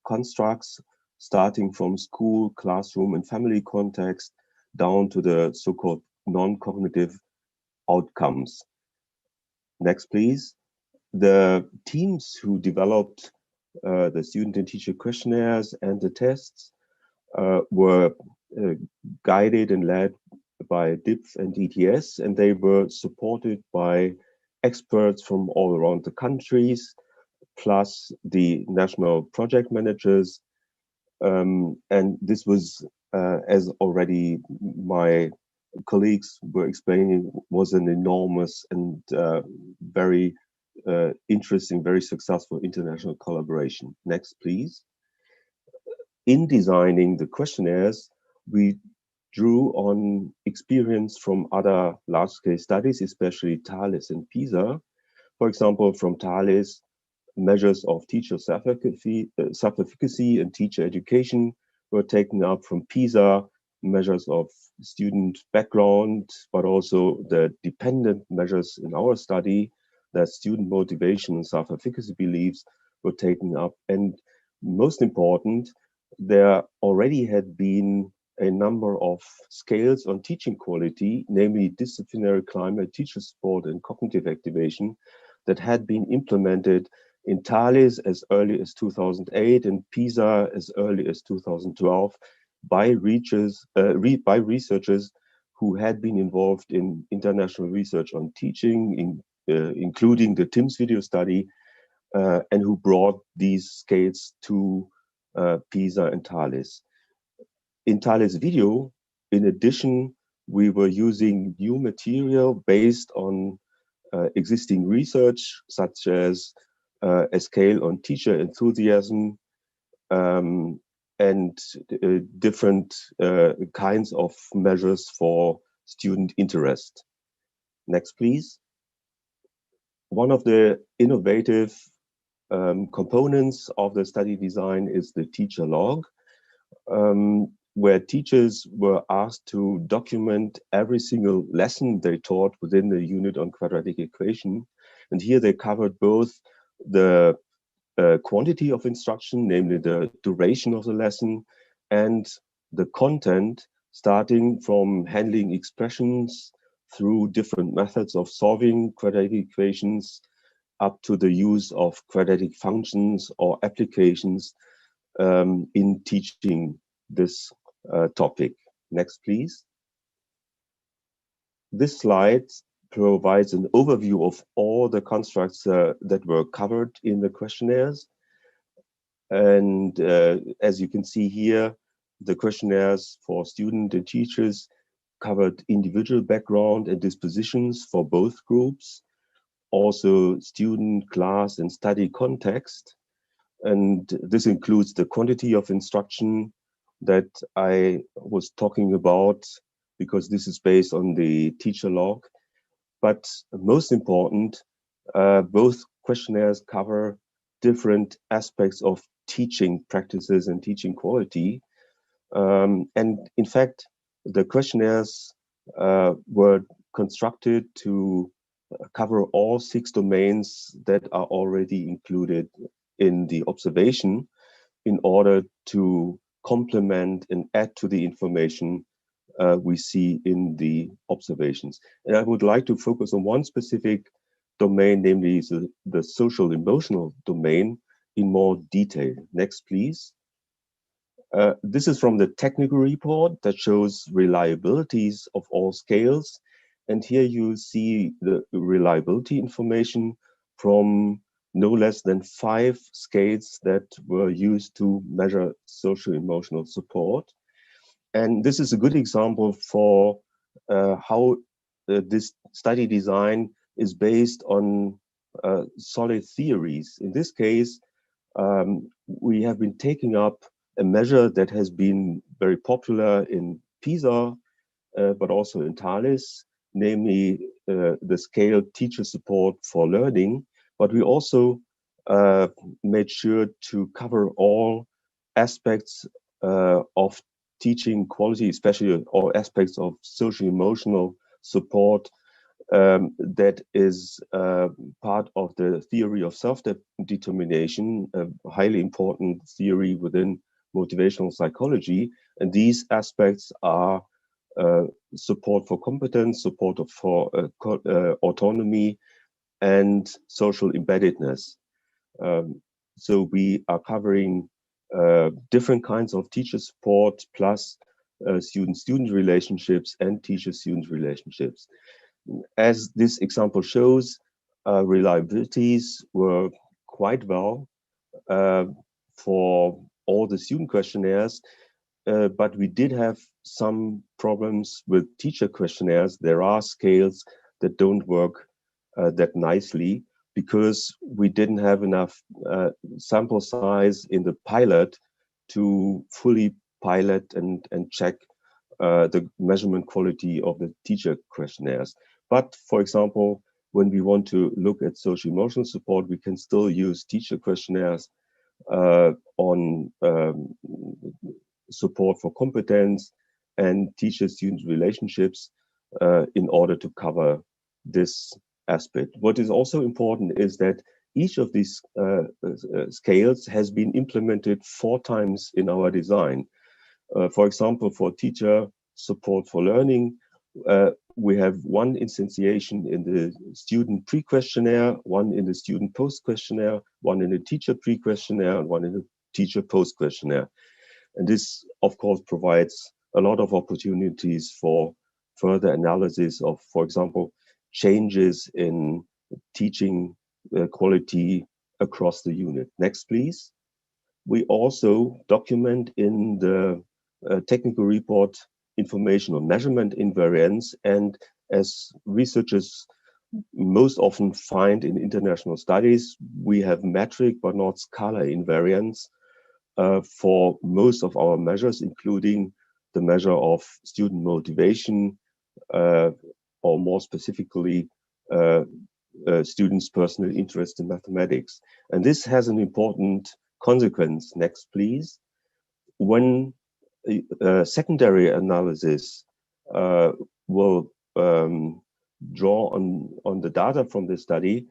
constructs, starting from school, classroom, and family context, down to the so-called non-cognitive outcomes. Next, please. The teams who developed the student and teacher questionnaires and the tests were guided and led by DIPF and ETS, and they were supported by experts from all around the countries, plus the national project managers. And this was, as already my colleagues were explaining, was an enormous and very interesting, very successful international collaboration. Next, please. In designing the questionnaires, we drew on experience from other large-scale studies, especially TALIS and PISA. For example, from TALIS, measures of teacher self-efficacy and teacher education were taken up. From PISA, measures of student background, but also the dependent measures in our study, that student motivation and self-efficacy beliefs were taken up. And most important, there already had been a number of scales on teaching quality, namely disciplinary climate, teacher support, and cognitive activation, that had been implemented in TALIS as early as 2008 and PISA as early as 2012 by researchers who had been involved in international research on teaching, including the TIMSS video study, and who brought these scales to PISA and TALIS. In TALIS video, in addition, we were using new material based on existing research, such as a scale on teacher enthusiasm, and different kinds of measures for student interest. Next, please. One of the innovative components of the study design is the teacher log, where teachers were asked to document every single lesson they taught within the unit on quadratic equation. And here they covered both the quantity of instruction, namely the duration of the lesson, and the content, starting from handling expressions through different methods of solving quadratic equations, up to the use of quadratic functions or applications in teaching this topic. Next, please. This slide provides an overview of all the constructs that were covered in the questionnaires. And as you can see here, the questionnaires for students and teachers covered individual background and dispositions for both groups, also student, class, and study context. And this includes the quantity of instruction that I was talking about, because this is based on the teacher log. But most important, both questionnaires cover different aspects of teaching practices and teaching quality. And in fact, the questionnaires were constructed to cover all 6 domains that are already included in the observation, in order to complement and add to the information we see in the observations. And I would like to focus on one specific domain, namely the social emotional domain, in more detail. Next, please. This is from the technical report that shows reliabilities of all scales. And here you see the reliability information from no less than 5 scales that were used to measure social emotional support. And this is a good example for how this study design is based on solid theories. In this case, we have been taking up a measure that has been very popular in PISA, but also in TALIS, namely the scale teacher support for learning. But we also made sure to cover all aspects of teaching quality, especially all aspects of social emotional support that is part of the theory of self-determination, a highly important theory within motivational psychology. And these aspects are support for competence, support for autonomy, and social embeddedness. So we are covering different kinds of teacher support, plus student-student relationships and teacher-student relationships. As this example shows, reliabilities were quite well for all the student questionnaires, but we did have some problems with teacher questionnaires. There are scales that don't work that nicely, because we didn't have enough sample size in the pilot to fully pilot and check the measurement quality of the teacher questionnaires. But for example, when we want to look at social emotional support, we can still use teacher questionnaires on support for competence and teacher-student relationships in order to cover this aspect. What is also important is that each of these scales has been implemented 4 times in our design. For example, for teacher support for learning, we have 1 instantiation in the student pre-questionnaire, 1 in the student post-questionnaire, 1 in the teacher pre-questionnaire, and 1 in the teacher post-questionnaire. And this, of course, provides a lot of opportunities for further analysis of, for example, changes in teaching quality across the unit. Next, please. We also document in the technical report information on measurement invariants, and as researchers most often find in international studies, we have metric but not scalar invariants for most of our measures, including the measure of student motivation, or more specifically, students' personal interest in mathematics. And this has an important consequence. Next, please. When secondary analysis will draw on the data from the study,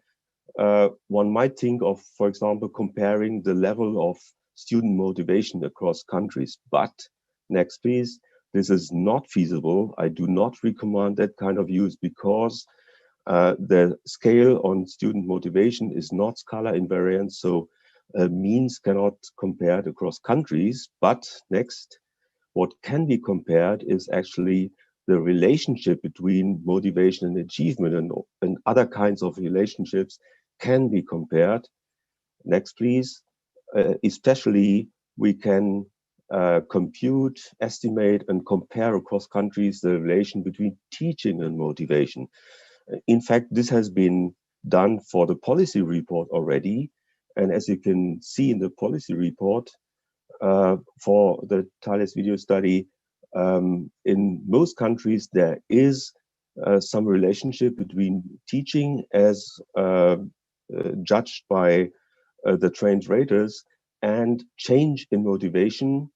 one might think of, for example, comparing the level of student motivation across countries. But next, please, this is not feasible. I do not recommend that kind of use because the scale on student motivation is not scalar invariant, so means cannot compare across countries. But next, what can be compared is actually the relationship between motivation and achievement, and other kinds of relationships can be compared. Next, please. Especially, we can compute, estimate, and compare across countries the relation between teaching and motivation. In fact, this has been done for the policy report already. And as you can see in the policy report, for the Thales video study, in most countries, there is some relationship between teaching as judged by the trained raters and change in motivation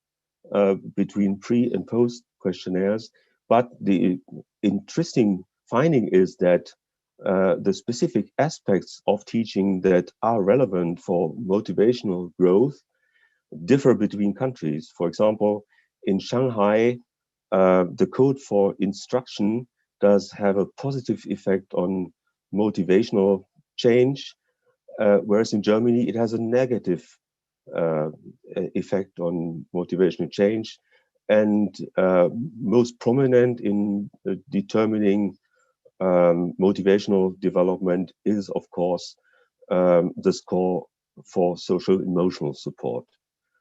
between pre and post questionnaires. But the interesting finding is that the specific aspects of teaching that are relevant for motivational growth differ between countries. For example, in Shanghai, the code for instruction does have a positive effect on motivational change, whereas in Germany, it has a negative effect on motivational change. And most prominent in determining motivational development is, of course, the score for social emotional support.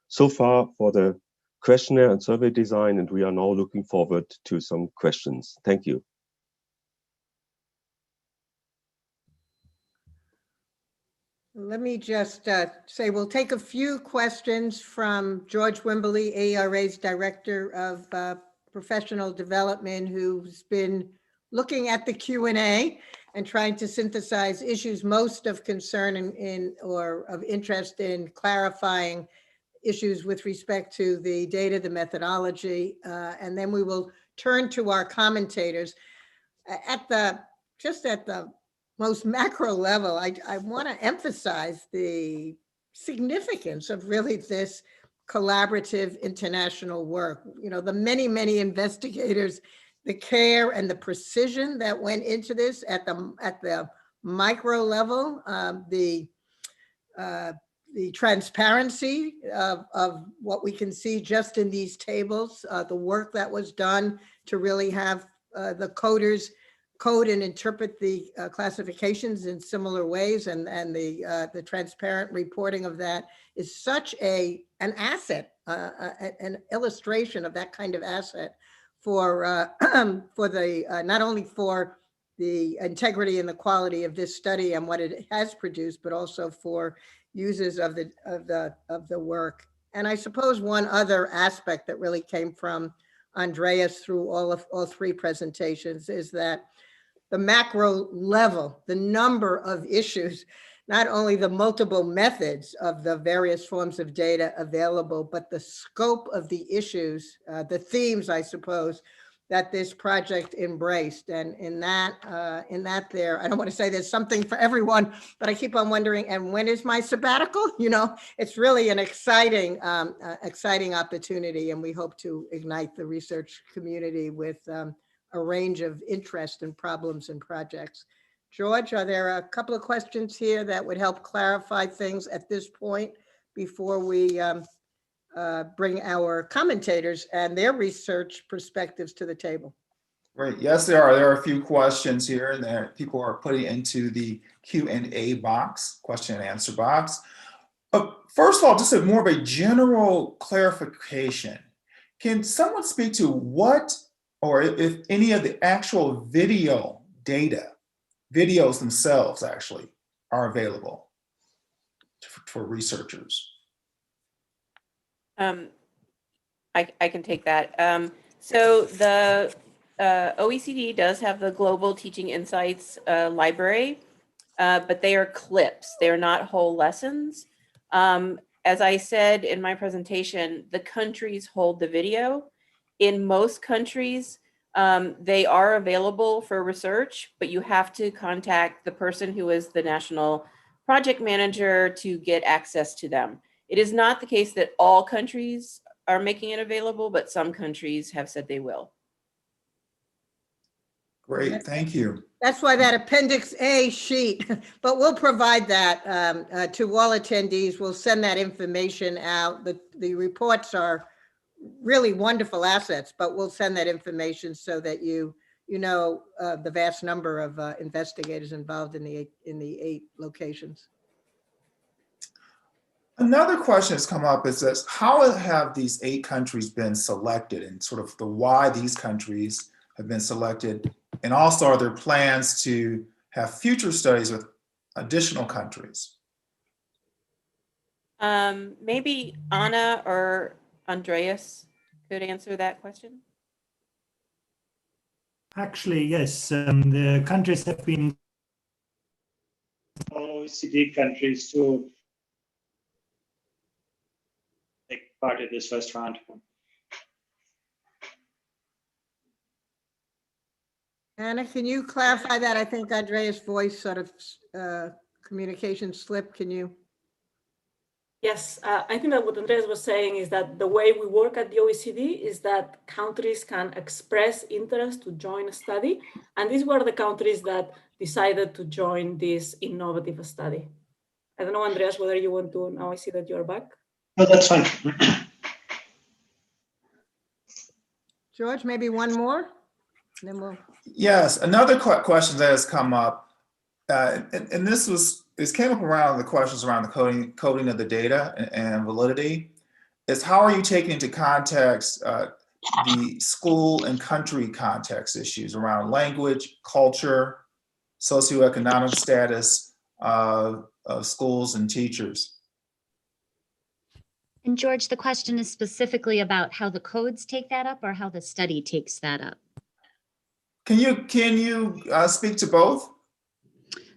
So far for the questionnaire and survey design, and we are now looking forward to some questions. Thank you. Let me just say we'll take a few questions from George Wimberly, AERA's Director of Professional Development, who's been looking at the Q&A and trying to synthesize issues most of concern or of interest in clarifying issues with respect to the data, the methodology, and then we will turn to our commentators. At the most macro level, I want to emphasize the significance of really this collaborative international work. You know, the many, many investigators, the care and the precision that went into this at the micro level, the transparency of what we can see just in these tables, the work that was done to really have the coders code and interpret the classifications in similar ways, and the transparent reporting of that is such an asset, an illustration of that kind of asset for the not only for the integrity and the quality of this study and what it has produced, but also for users of the work. And I suppose one other aspect that really came from Andreas through all three presentations, is that the macro level, the number of issues, not only the multiple methods of the various forms of data available, but the scope of the issues, the themes, I suppose, that this project embraced. And in that there, I don't want to say there's something for everyone, but I keep on wondering, and when is my sabbatical? You know, it's really an exciting opportunity, and we hope to ignite the research community with a range of interest and problems and projects. George, are there a couple of questions here that would help clarify things at this point before we bring our commentators and their research perspectives to the table? Great. Yes, there are. There are a few questions here that people are putting into the Q&A box, question and answer box. First of all, just more of a general clarification. Can someone speak to what, or if any of the actual video data, videos themselves actually are available for researchers? I can take that. So the OECD does have the Global Teaching Insights library, but they are clips. They're not whole lessons. As I said in my presentation, the countries hold the video. In most countries, they are available for research, but you have to contact the person who is the national project manager to get access to them. It is not the case that all countries are making it available, but some countries have said they will. Great, thank you. That's why that Appendix A sheet, but we'll provide that to all attendees. We'll send that information out. The reports are really wonderful assets, but we'll send that information so that you know the vast number of investigators involved in the 8 locations. Another question that's come up is this: how have these 8 countries been selected, and sort of the why these countries have been selected? And also, are there plans to have future studies with additional countries? Maybe Anna or Andreas could answer that question. Actually, yes, the countries have been OECD countries to take part in this first round. Anna, can you clarify that? I think Andreas' voice sort of communication slipped. Can you? Yes, I think that what Andreas was saying is that the way we work at the OECD is that countries can express interest to join a study. And these were the countries that decided to join this innovative study. I don't know, Andreas, whether you want to, now I see that you're back. No, that's fine. George, maybe one more? And then we'll... Yes, another question that has come up, and this came up around the questions around the coding of the data and validity, is how are you taking into context the school and country context issues around language, culture, socioeconomic status of schools and teachers? And George, the question is specifically about how the codes take that up or how the study takes that up? Can you speak to both?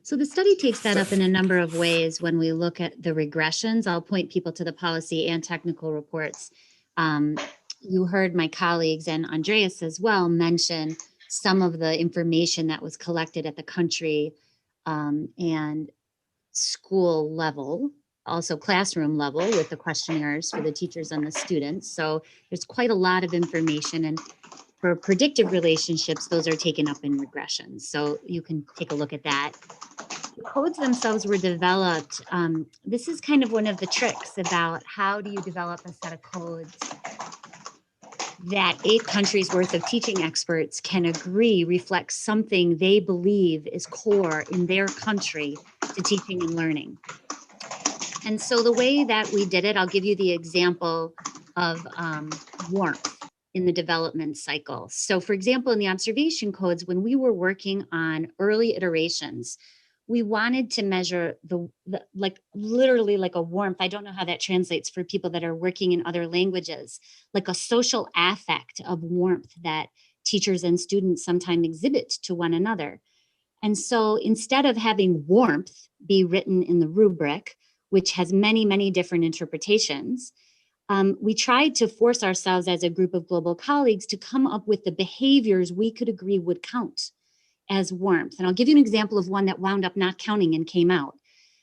So the study takes that up in a number of ways. When we look at the regressions, I'll point people to the policy and technical reports. You heard my colleagues and Andreas as well mention some of the information that was collected at the country and school level, also classroom level with the questionnaires for the teachers and the students. So there's quite a lot of information, and for predictive relationships, those are taken up in regressions. So you can take a look at that. The codes themselves were developed. This is kind of one of the tricks about how do you develop a set of codes that 8 countries worth of teaching experts can agree reflects something they believe is core in their country to teaching and learning. And so the way that we did it, I'll give you the example of warmth in the development cycle. So for example, in the observation codes, when we were working on early iterations, we wanted to measure the like literally like a warmth. I don't know how that translates for people that are working in other languages, like a social affect of warmth that teachers and students sometimes exhibit to one another. And so instead of having warmth be written in the rubric, which has many, many different interpretations, we tried to force ourselves as a group of global colleagues to come up with the behaviors we could agree would count as warmth. And I'll give you an example of one that wound up not counting and came out.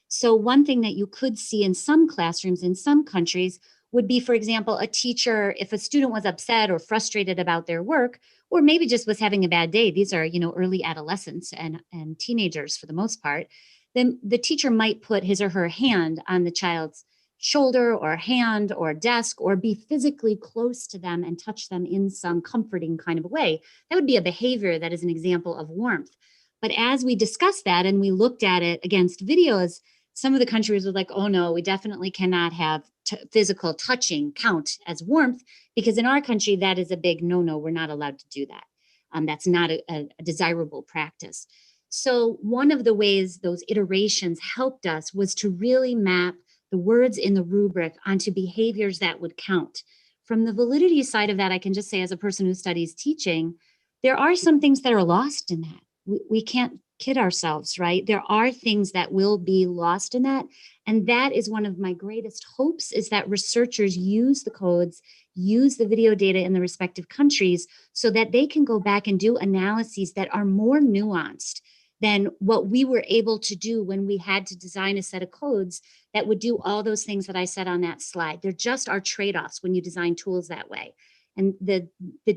So one thing that you could see in some classrooms in some countries would be, for example, a teacher, if a student was upset or frustrated about their work, or maybe just was having a bad day, these are, early adolescents and teenagers for the most part, then the teacher might put his or her hand on the child's shoulder or hand or desk, or be physically close to them and touch them in some comforting kind of a way. That would be a behavior that is an example of warmth. But as we discussed that and we looked at it against videos, some of the countries were like, oh no, we definitely cannot have physical touching count as warmth, because in our country, that is a big no-no. We're not allowed to do that. That's not a desirable practice. So one of the ways those iterations helped us was to really map the words in the rubric onto behaviors that would count. From the validity side of that, I can just say, as a person who studies teaching, there are some things that are lost in that. We can't kid ourselves, right? There are things that will be lost in that. And that is one of my greatest hopes, is that researchers use the codes, use the video data in the respective countries so that they can go back and do analyses that are more nuanced than what we were able to do when we had to design a set of codes that would do all those things that I said on that slide. There just are trade-offs when you design tools that way. And the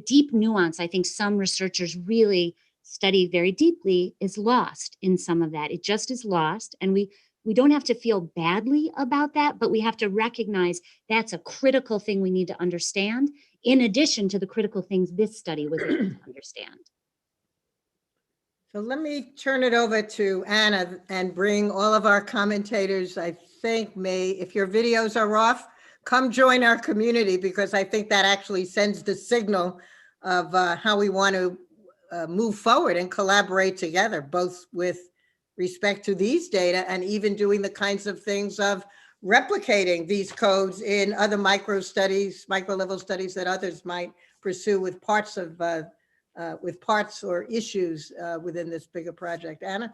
deep nuance, I think some researchers really study very deeply, is lost in some of that. It just is lost. And we don't have to feel badly about that, but we have to recognize that's a critical thing we need to understand, in addition to the critical things this study was able to understand. So let me turn it over to Anna and bring all of our commentators, I think, if your videos are off, come join our community, because I think that actually sends the signal of how we want to move forward and collaborate together, both with respect to these data and even doing the kinds of things of replicating these codes in other micro level studies that others might pursue with parts of or issues within this bigger project. Anna?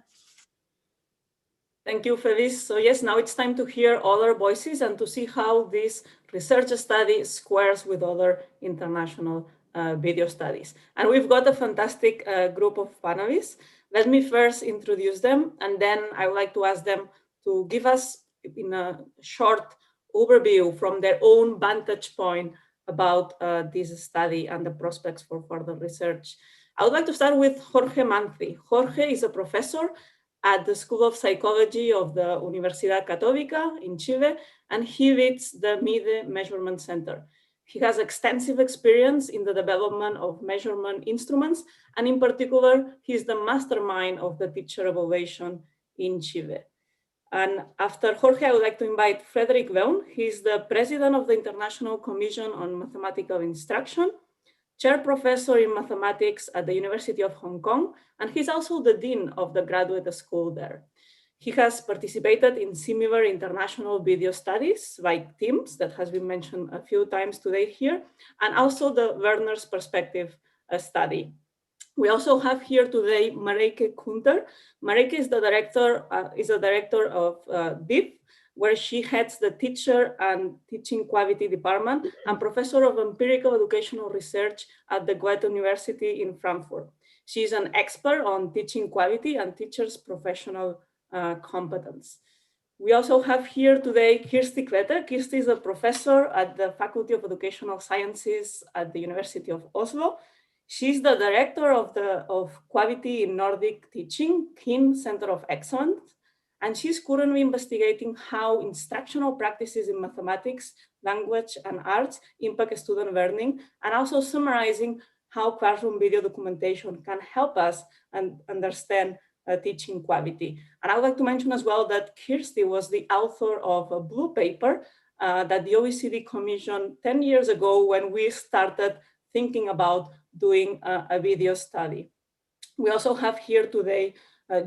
Thank you, Feliz. So yes, now it's time to hear other voices and to see how this research study squares with other international video studies. And we've got a fantastic group of panelists. Let me first introduce them, and then I would like to ask them to give us in a short overview from their own vantage point about this study and the prospects for further research. I would like to start with Jorge Manzi. Jorge is a professor at the School of Psychology of the Universidad Católica in Chile, and he leads the MIDE Measurement Center. He has extensive experience in the development of measurement instruments, and in particular, he's the mastermind of the teacher evaluation in Chile. And after Jorge, I would like to invite Frederick Weun. He's the president of the International Commission on Mathematical Instruction, chair professor in mathematics at the University of Hong Kong, and he's also the dean of the graduate school there. He has participated in similar international video studies like TIMSS, that has been mentioned a few times today here, and also the Learner's Perspective study. We also have here today Mareike Kunter. Mareike is the director of DIP, where she heads the Teacher and Teaching Quality Department and professor of empirical educational research at the Goethe University in Frankfurt. She is an expert on teaching quality and teachers' professional competence. We also have here today Kirsti Klette. Kirsti is a professor at the Faculty of Educational Sciences at the University of Oslo. She's the director of Quality in Nordic Teaching, KIN Center of Excellence, and she's currently investigating how instructional practices in mathematics, language, and arts impact student learning, and also summarizing how classroom video documentation can help us understand teaching quality. And I would like to mention as well that Kirsti was the author of a blue paper that the OECD commissioned 10 years ago when we started thinking about doing a video study. We also have here today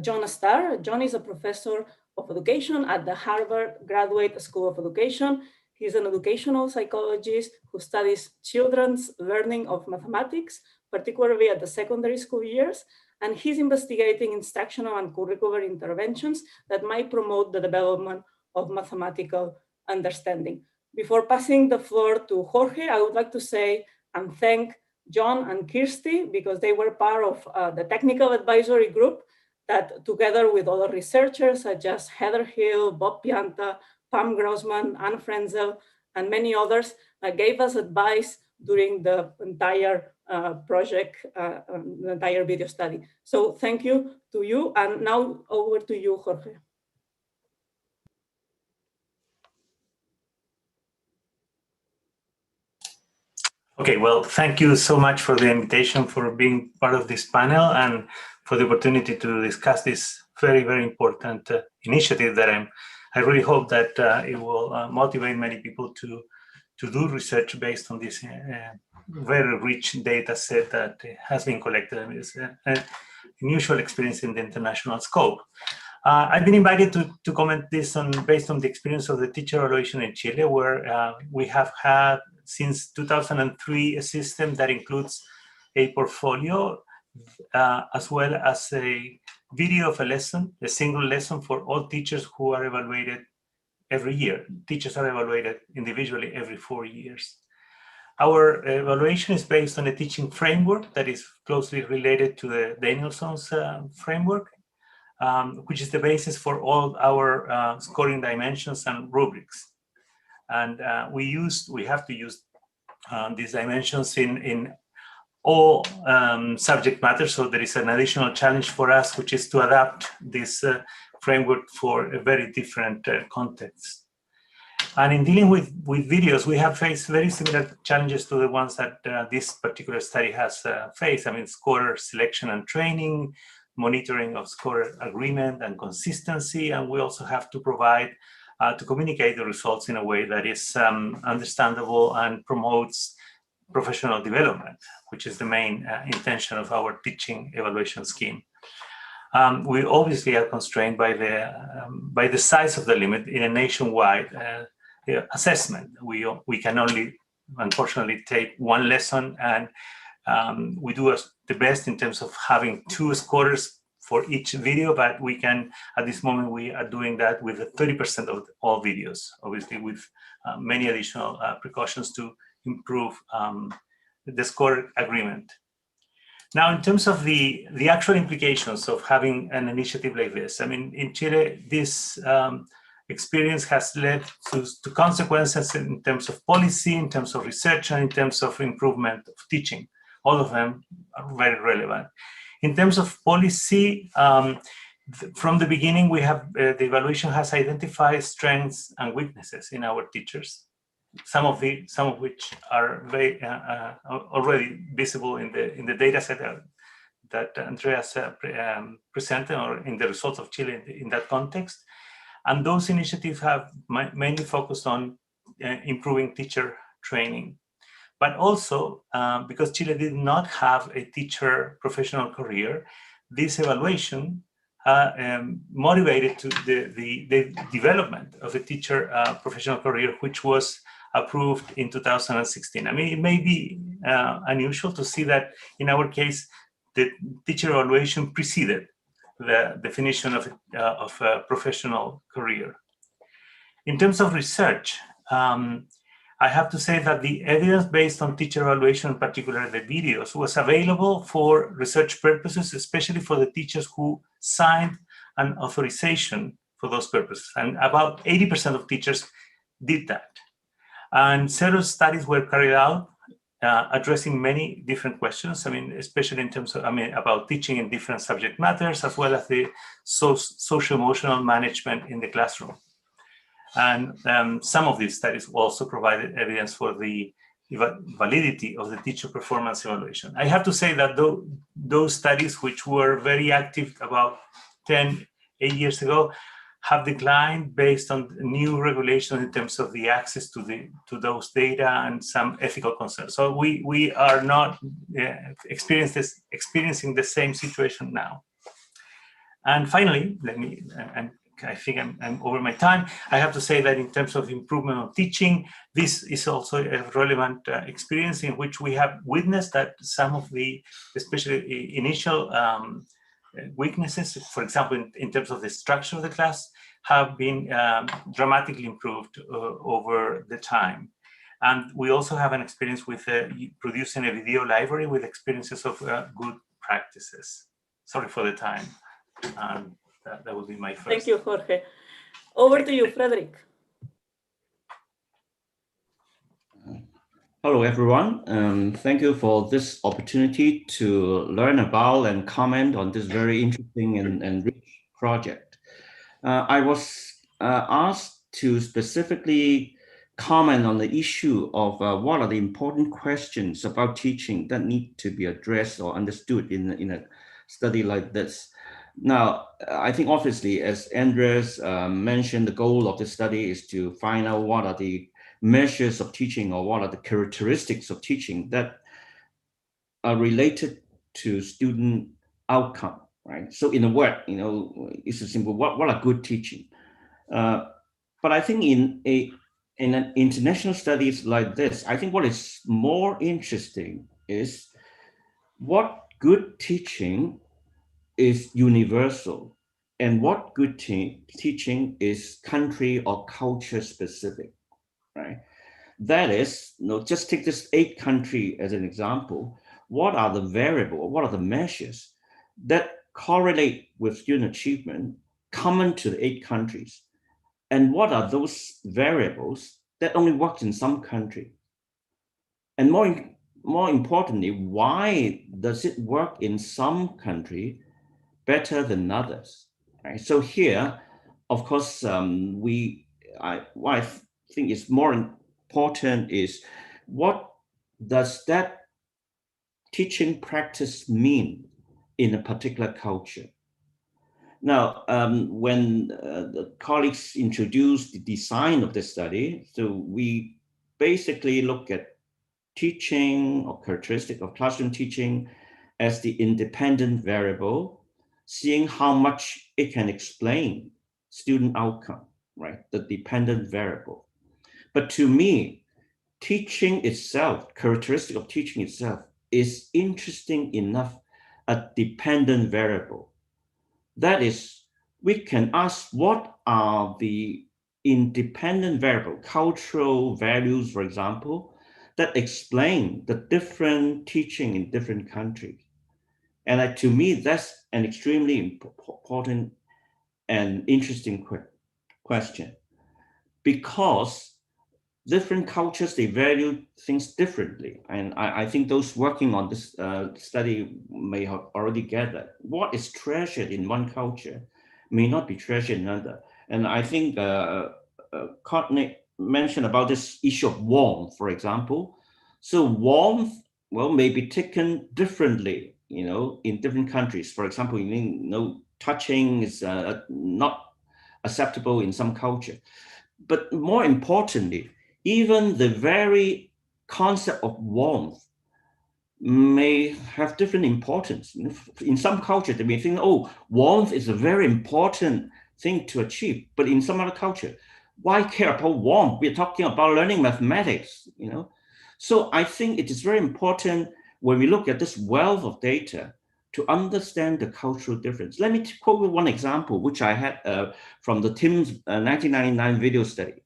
John Starr. John is a professor of education at the Harvard Graduate School of Education. He's an educational psychologist who studies children's learning of mathematics, particularly at the secondary school years, and he's investigating instructional and curricular interventions that might promote the development of mathematical understanding. Before passing the floor to Jorge, I would like to say and thank John and Kirsty because they were part of the technical advisory group that together with other researchers such as Heather Hill, Bob Pianta, Pam Grossman, Anne Frenzel, and many others gave us advice during the entire project, the entire video study. So thank you to you. And now over to you, Jorge. Okay, well, thank you so much for the invitation, for being part of this panel, and for the opportunity to discuss this very, very important initiative that I really hope that it will motivate many people to do research based on this very rich data set that has been collected. It's an unusual experience in the international scope. I've been invited to comment this based on the experience of the teacher evaluation in Chile, where we have had since 2003 a system that includes a portfolio as well as a video of a lesson, a single lesson for all teachers who are evaluated every year. Teachers are evaluated individually every 4 years. Our evaluation is based on a teaching framework that is closely related to the Danielson's framework, which is the basis for all our scoring dimensions and rubrics. And we have to use these dimensions in all subject matter. So there is an additional challenge for us, which is to adapt this framework for a very different context. And in dealing with videos, we have faced very similar challenges to the ones that this particular study has faced. I mean, scorer selection and training, monitoring of scorer agreement and consistency, and we also have to provide to communicate the results in a way that is understandable and promotes professional development, which is the main intention of our teaching evaluation scheme. We obviously are constrained by the size of the limit in a nationwide assessment. We can only, unfortunately, take one lesson, and we do the best in terms of having 2 scorers for each video, but we can, at this moment, we are doing that with 30% of all videos, obviously with many additional precautions to improve the score agreement. Now, in terms of the actual implications of having an initiative like this, I mean, in Chile, this experience has led to consequences in terms of policy, in terms of research, and in terms of improvement of teaching. All of them are very relevant. In terms of policy, from the beginning, we have the evaluation has identified strengths and weaknesses in our teachers. Some of which are very already visible in the data set that Andreas presented, or in the results of Chile in that context. And those initiatives have mainly focused on improving teacher training. But also, because Chile did not have a teacher professional career, this evaluation motivated to the development of a teacher professional career, which was approved in 2016. I mean, it may be unusual to see that in our case, the teacher evaluation preceded the definition of a professional career. In terms of research, I have to say that the evidence based on teacher evaluation, in particular the videos, was available for research purposes, especially for the teachers who signed an authorization for those purposes. And about 80% of teachers did that. And several studies were carried out addressing many different questions. I mean, especially in terms of, about teaching in different subject matters, as well as the social-emotional management in the classroom. And some of these studies also provided evidence for the validity of the teacher performance evaluation. I have to say that those studies, which were very active about 8 years ago, have declined based on new regulations in terms of the access to those data and some ethical concerns. So we are not experiencing the same situation now. And finally, I think I'm over my time. I have to say that in terms of improvement of teaching, this is also a relevant experience in which we have witnessed that some of the, especially initial weaknesses, for example, in terms of the structure of the class, have been dramatically improved over the time. And we also have an experience with producing a video library with experiences of good practices. Sorry for the time. That will be my first. Thank you, Jorge. Over to you, Frederick. Hello, everyone. Thank you for this opportunity to learn about and comment on this very interesting and rich project. I was asked to specifically comment on the issue of what are the important questions about teaching that need to be addressed or understood in a study like this. Now, I think obviously, as Andres mentioned, the goal of the study is to find out what are the measures of teaching or what are the characteristics of teaching that are related to student outcome, right? So in a word, it's a simple, what are good teaching? But I think in an international studies like this, I think what is more interesting is what good teaching is universal and what good teaching is country or culture specific, right? That is, just take this 8 country as an example. What are the variables, what are the measures that correlate with student achievement common to the 8 countries? And what are those variables that only work in some country? And more importantly, why does it work in some country better than others? Right? So here, of course, what I think is more important is what does that teaching practice mean in a particular culture? Now, when the colleagues introduced the design of the study, so we basically look at teaching or characteristic of classroom teaching as the independent variable, seeing how much it can explain student outcome, right? The dependent variable. But to me, teaching itself, characteristic of teaching itself is interesting enough a dependent variable. That is, we can ask what are the independent variable, cultural values, for example, that explain the different teaching in different countries. And to me, that's an extremely important and interesting question, because different cultures, they value things differently. And I think those working on this study may have already gathered what is treasured in one culture may not be treasured in another. And I think Courtney mentioned about this issue of warmth, for example. So warmth, well, may be taken differently, in different countries. For example, touching is not acceptable in some culture. But more importantly, even the very concept of warmth may have different importance. In some cultures, they may think, oh, warmth is a very important thing to achieve. But in some other culture, why care about warmth? We're talking about learning mathematics, So I think it is very important when we look at this wealth of data to understand the cultural difference. Let me quote one example, which I had from the TIMS 1999 video study.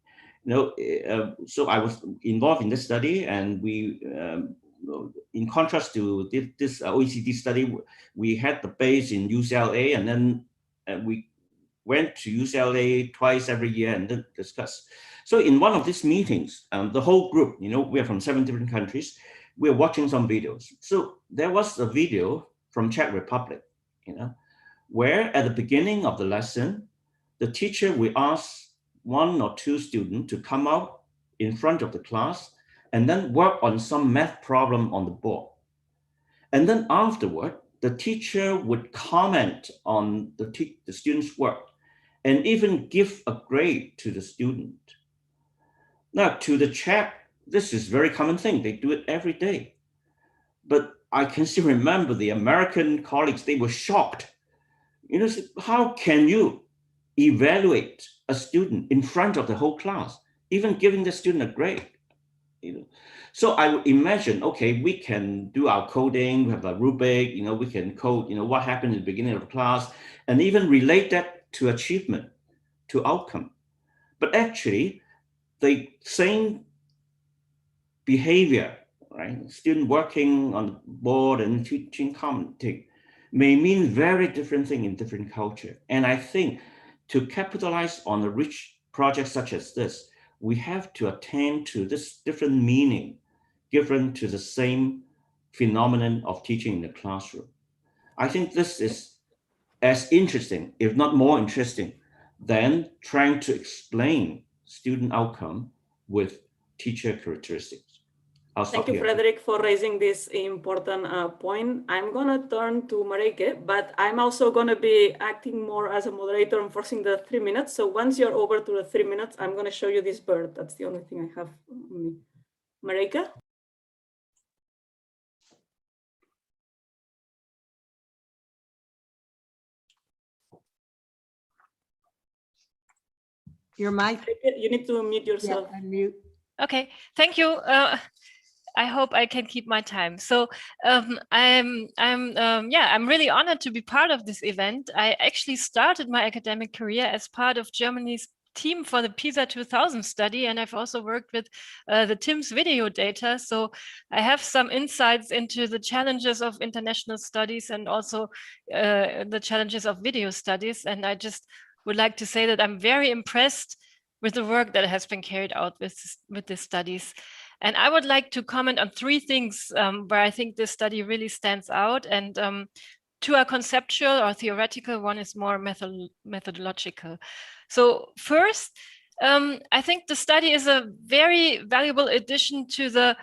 So I was involved in this study, and we, in contrast to this OECD study, we had the base in UCLA, and then we went to UCLA twice every year and then discuss. So in one of these meetings, the whole group, we are from 7 different countries, we are watching some videos. So there was a video from Czech Republic, where at the beginning of the lesson, the teacher will ask 1 or 2 students to come out in front of the class and then work on some math problem on the board. And then afterward, the teacher would comment on the student's work and even give a grade to the student. Now, to the Czech, this is a very common thing. They do it every day. But I can still remember the American colleagues, they were shocked, You know, how can you evaluate a student in front of the whole class, even giving the student a grade? You know, so I would imagine, okay, we can do our coding, we have a rubric, you know, we can code, you know, what happened in the beginning of the class, and even relate that to achievement, to outcome. But actually, the same behavior, right? Student working on the board and teaching commenting may mean very different thing in different culture. And I think to capitalize on a rich project such as this, we have to attend to this different meaning given to the same phenomenon of teaching in the classroom. I think this is as interesting, if not more interesting, than trying to explain student outcome with teacher characteristics. I'll stop Thank you, here. Frederick, for raising this important point. I'm going to turn to Mareike, but I'm also going to be acting more as a moderator, enforcing the 3 minutes. So once you're over to the 3 minutes, I'm going to show you this bird. That's the only thing I have on me. Mareike? Your mic. You need to mute yourself. Yeah, unmute. Okay, thank you. I hope I can keep my time. So I'm really honored to be part of this event. I actually started my academic career as part of Germany's team for the PISA 2000 study, and I've also worked with the TIMSS video data. So I have some insights into the challenges of international studies and also the challenges of video studies. And I just would like to say that I'm very impressed with the work that has been carried out with these studies. And I would like to comment on 3 things where I think this study really stands out. And 2 are conceptual or theoretical, 1 is more methodological. So first, I think the study is a very valuable addition to the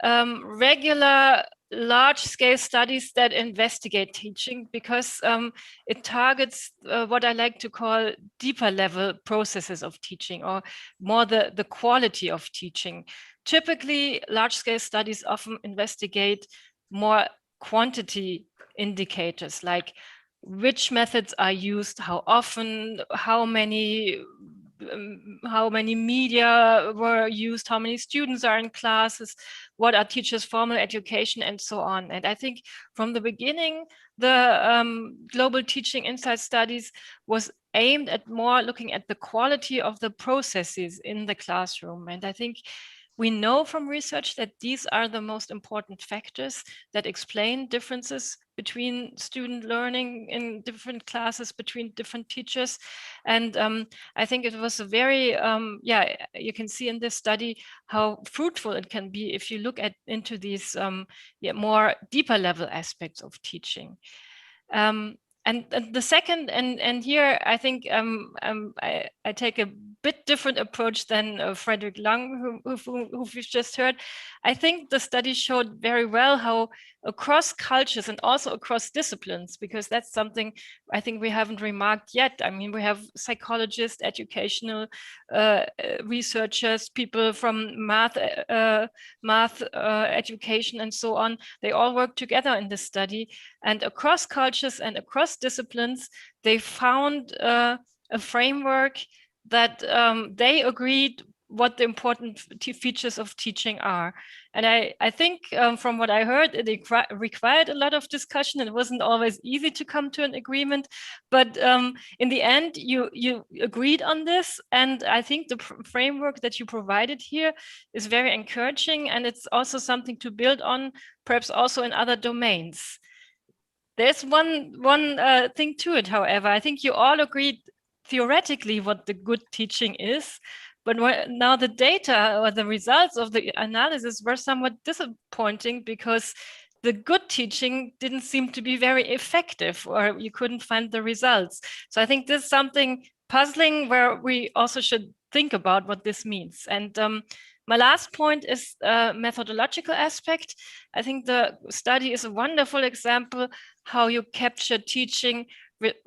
regular large-scale studies that investigate teaching, because it targets what I like to call deeper level processes of teaching, or more the quality of teaching. Typically, large-scale studies often investigate more quantity indicators, like which methods are used, how often, how many media were used, how many students are in classes, what are teachers' formal education, and so on. And I think from the beginning, the Global Teaching Insights studies was aimed at more looking at the quality of the processes in the classroom. And I think we know from research that these are the most important factors that explain differences between student learning in different classes, between different teachers. And I think it was a very, you can see in this study how fruitful it can be if you look into these more deeper level aspects of teaching. And the second, and here I think I take a bit different approach than Frederick Lang, who we've just heard. I think the study showed very well how across cultures and also across disciplines, because that's something I think we haven't remarked yet. I mean, we have psychologists, educational researchers, people from math education, and so on. They all work together in this study, and across cultures and across disciplines, they found a framework that they agreed what the important features of teaching are. And I think from what I heard, it required a lot of discussion. It wasn't always easy to come to an agreement, but in the end, you agreed on this. And I think the framework that you provided here is very encouraging, and it's also something to build on, perhaps also in other domains. There's one thing to it, however. I think you all agreed theoretically what the good teaching is, but now the data or the results of the analysis were somewhat disappointing, because the good teaching didn't seem to be very effective, or you couldn't find the results. So I think this is something puzzling where we also should think about what this means. And my last point is a methodological aspect. I think the study is a wonderful example how you capture teaching with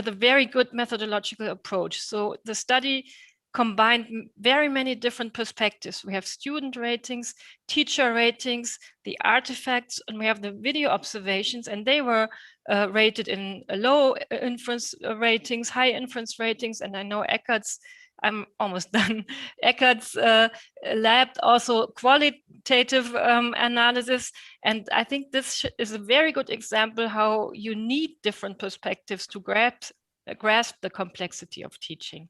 a very good methodological approach. So the study combined very many different perspectives. We have student ratings, teacher ratings, the artifacts, and we have the video observations, and they were rated in low inference ratings, high inference ratings, and I know Eckart's, I'm almost done, Eckart's lab also qualitative analysis. And I think this is a very good example how you need different perspectives to grasp the complexity of teaching.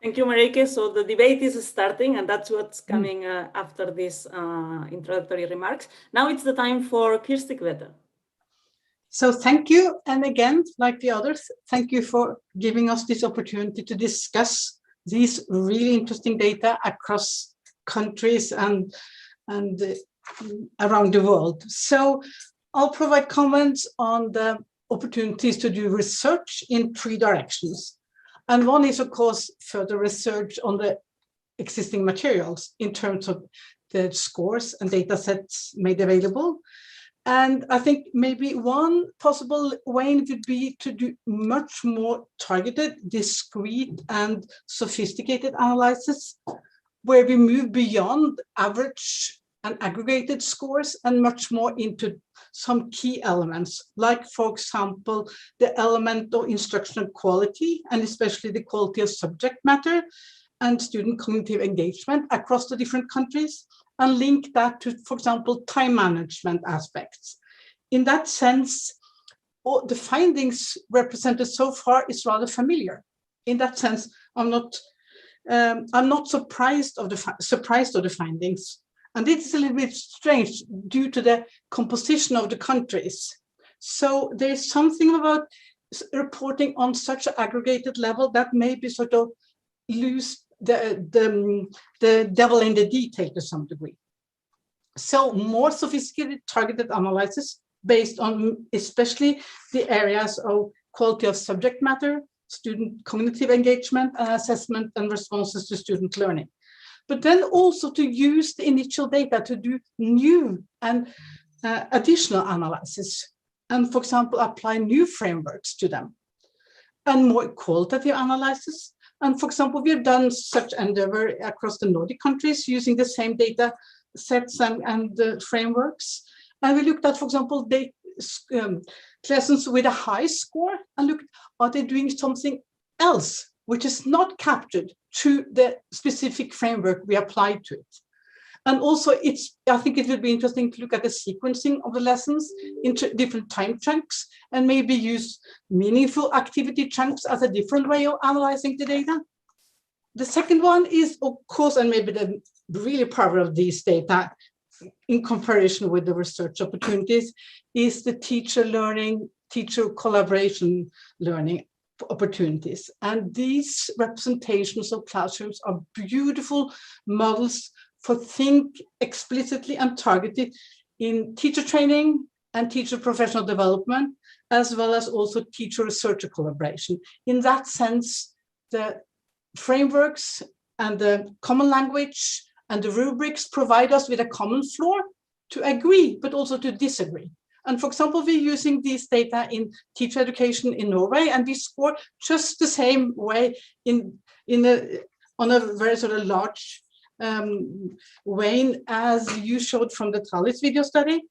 Thank you, Marike. So the debate is starting, and that's what's coming after these introductory remarks. Now it's the time for Kirsty Kveta. So thank you. And again, like the others, thank you for giving us this opportunity to discuss these really interesting data across countries and around the world. So I'll provide comments on the opportunities to do research in 3 directions. And one is, of course, further research on the existing materials in terms of the scores and data sets made available. And I think maybe one possible way would be to do much more targeted, discrete, and sophisticated analysis, where we move beyond average and aggregated scores and much more into some key elements, like, for example, the element of instructional quality, and especially the quality of subject matter and student cognitive engagement across the different countries, and link that to, for example, time management aspects. In that sense, all the findings represented so far is rather familiar. In that sense, I'm not surprised of the findings. And this is a little bit strange due to the composition of the countries. So there's something about reporting on such an aggregated level that maybe sort of lose the devil in the detail to some degree. So more sophisticated targeted analysis based on especially the areas of quality of subject matter, student cognitive engagement, and assessment and responses to student learning. But then also to use the initial data to do new and additional analysis, and, for example, apply new frameworks to them, and more qualitative analysis. And, for example, we have done such endeavor across the Nordic countries using the same data sets and frameworks. And we looked at, for example, lessons with a high score, and looked, are they doing something else which is not captured to the specific framework we applied to it. And also, I think it would be interesting to look at the sequencing of the lessons into different time chunks, and maybe use meaningful activity chunks as a different way of analyzing the data. The second one is, of course, and maybe the really power of these data in comparison with the research opportunities, is the teacher learning, teacher collaboration learning opportunities. And these representations of classrooms are beautiful models for think explicitly and targeted in teacher training and teacher professional development, as well as also teacher researcher collaboration. In that sense, the frameworks and the common language and the rubrics provide us with a common floor to agree, but also to disagree. And, for example, we're using these data in teacher education in Norway, and we score just the same way on a very sort of large way as you showed from the Thalys video study.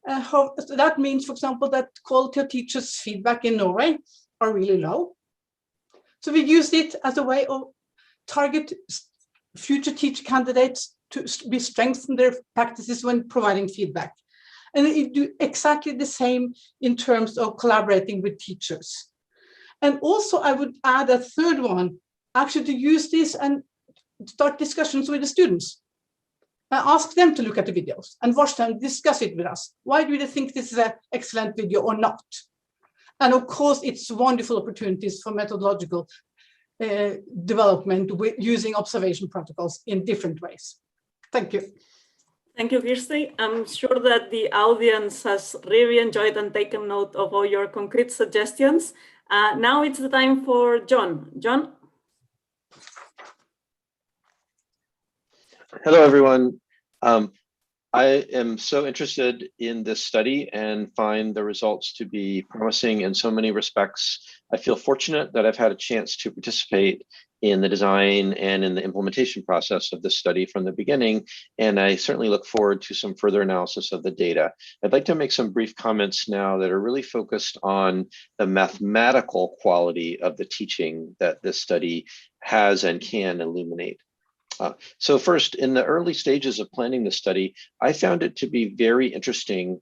That means, for example, that quality of teachers' feedback in Norway are really low. So we used it as a way of target future teacher candidates to be strengthen their practices when providing feedback. And it do exactly the same in terms of collaborating with teachers. And also I would add a third one, actually to use this and start discussions with the students. Ask them to look at the videos and watch them, discuss it with us. Why do they think this is an excellent video or not? And of course, it's wonderful opportunities for methodological development with using observation protocols in different ways. Thank you. Thank you, Kirsty. I'm sure that the audience has really enjoyed and taken note of all your concrete suggestions. Now it's the time for John. John? Hello, everyone. I am so interested in this study and find the results to be promising in so many respects. I feel fortunate that I've had a chance to participate in the design and in the implementation process of this study from the beginning, and I certainly look forward to some further analysis of the data. I'd like to make some brief comments now that are really focused on the mathematical quality of the teaching that this study has and can illuminate. So first, in the early stages of planning the study, I found it to be very interesting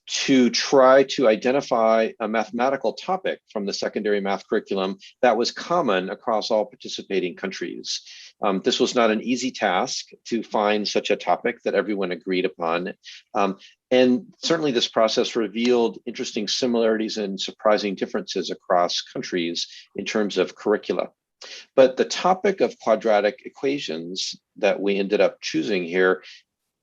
to try to identify a mathematical topic from the secondary math curriculum that was common across all participating countries. This was not an easy task to find such a topic that everyone agreed upon. And certainly this process revealed interesting similarities and surprising differences across countries in terms of curricula. But the topic of quadratic equations that we ended up choosing here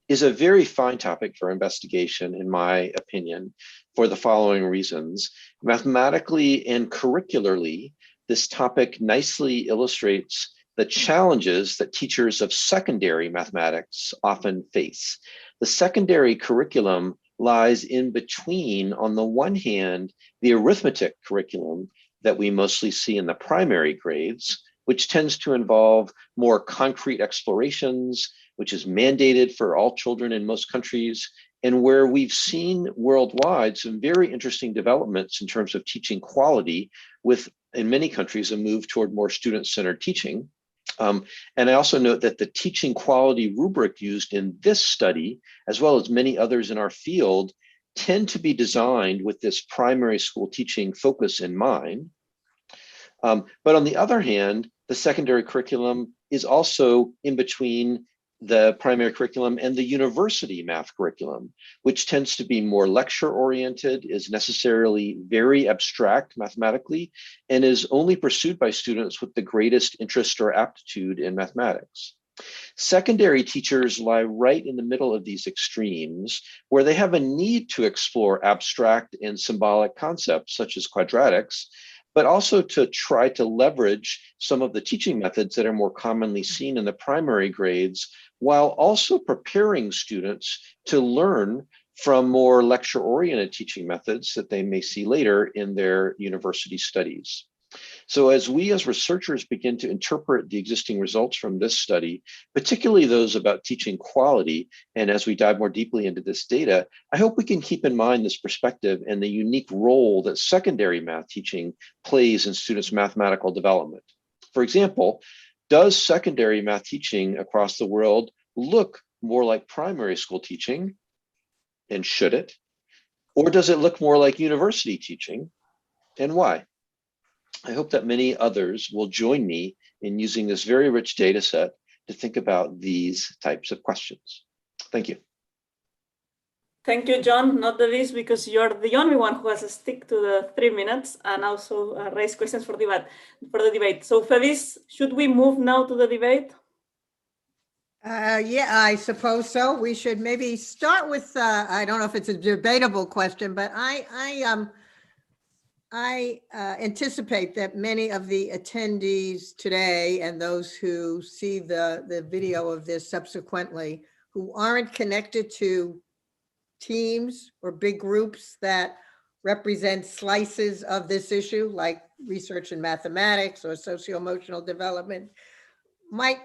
is a very fine topic for investigation, in my opinion, for the following reasons. Mathematically and curricularly, this topic nicely illustrates the challenges that teachers of secondary mathematics often face. The secondary curriculum lies in between, on the one hand, the arithmetic curriculum that we mostly see in the primary grades, which tends to involve more concrete explorations, which is mandated for all children in most countries, and where we've seen worldwide some very interesting developments in terms of teaching quality, with, in many countries, a move toward more student-centered teaching. And I also note that the teaching quality rubric used in this study, as well as many others in our field, tend to be designed with this primary school teaching focus in mind. But on the other hand, the secondary curriculum is also in between the primary curriculum and the university math curriculum, which tends to be more lecture oriented, is necessarily very abstract mathematically, and is only pursued by students with the greatest interest or aptitude in mathematics. Secondary teachers lie right in the middle of these extremes, where they have a need to explore abstract and symbolic concepts such as quadratics, but also to try to leverage some of the teaching methods that are more commonly seen in the primary grades, while also preparing students to learn from more lecture-oriented teaching methods that they may see later in their university studies. So as we as researchers begin to interpret the existing results from this study, particularly those about teaching quality, and as we dive more deeply into this data, I hope we can keep in mind this perspective and the unique role that secondary math teaching plays in students' mathematical development. For example, does secondary math teaching across the world look more like primary school teaching, and should it? Or does it look more like university teaching, and why? I hope that many others will join me in using this very rich data set to think about these types of questions. Thank you. Thank you, John, not the least because you're the only one who has to stick to the 3 minutes and also raise questions for the debate. So Feliz, should we move now to the debate? Yeah, I suppose so. We should maybe start with, I don't know if it's a debatable question, but I anticipate that many of the attendees today and those who see the video of this subsequently, who aren't connected to teams or big groups that represent slices of this issue, like research in mathematics or socio-emotional development, might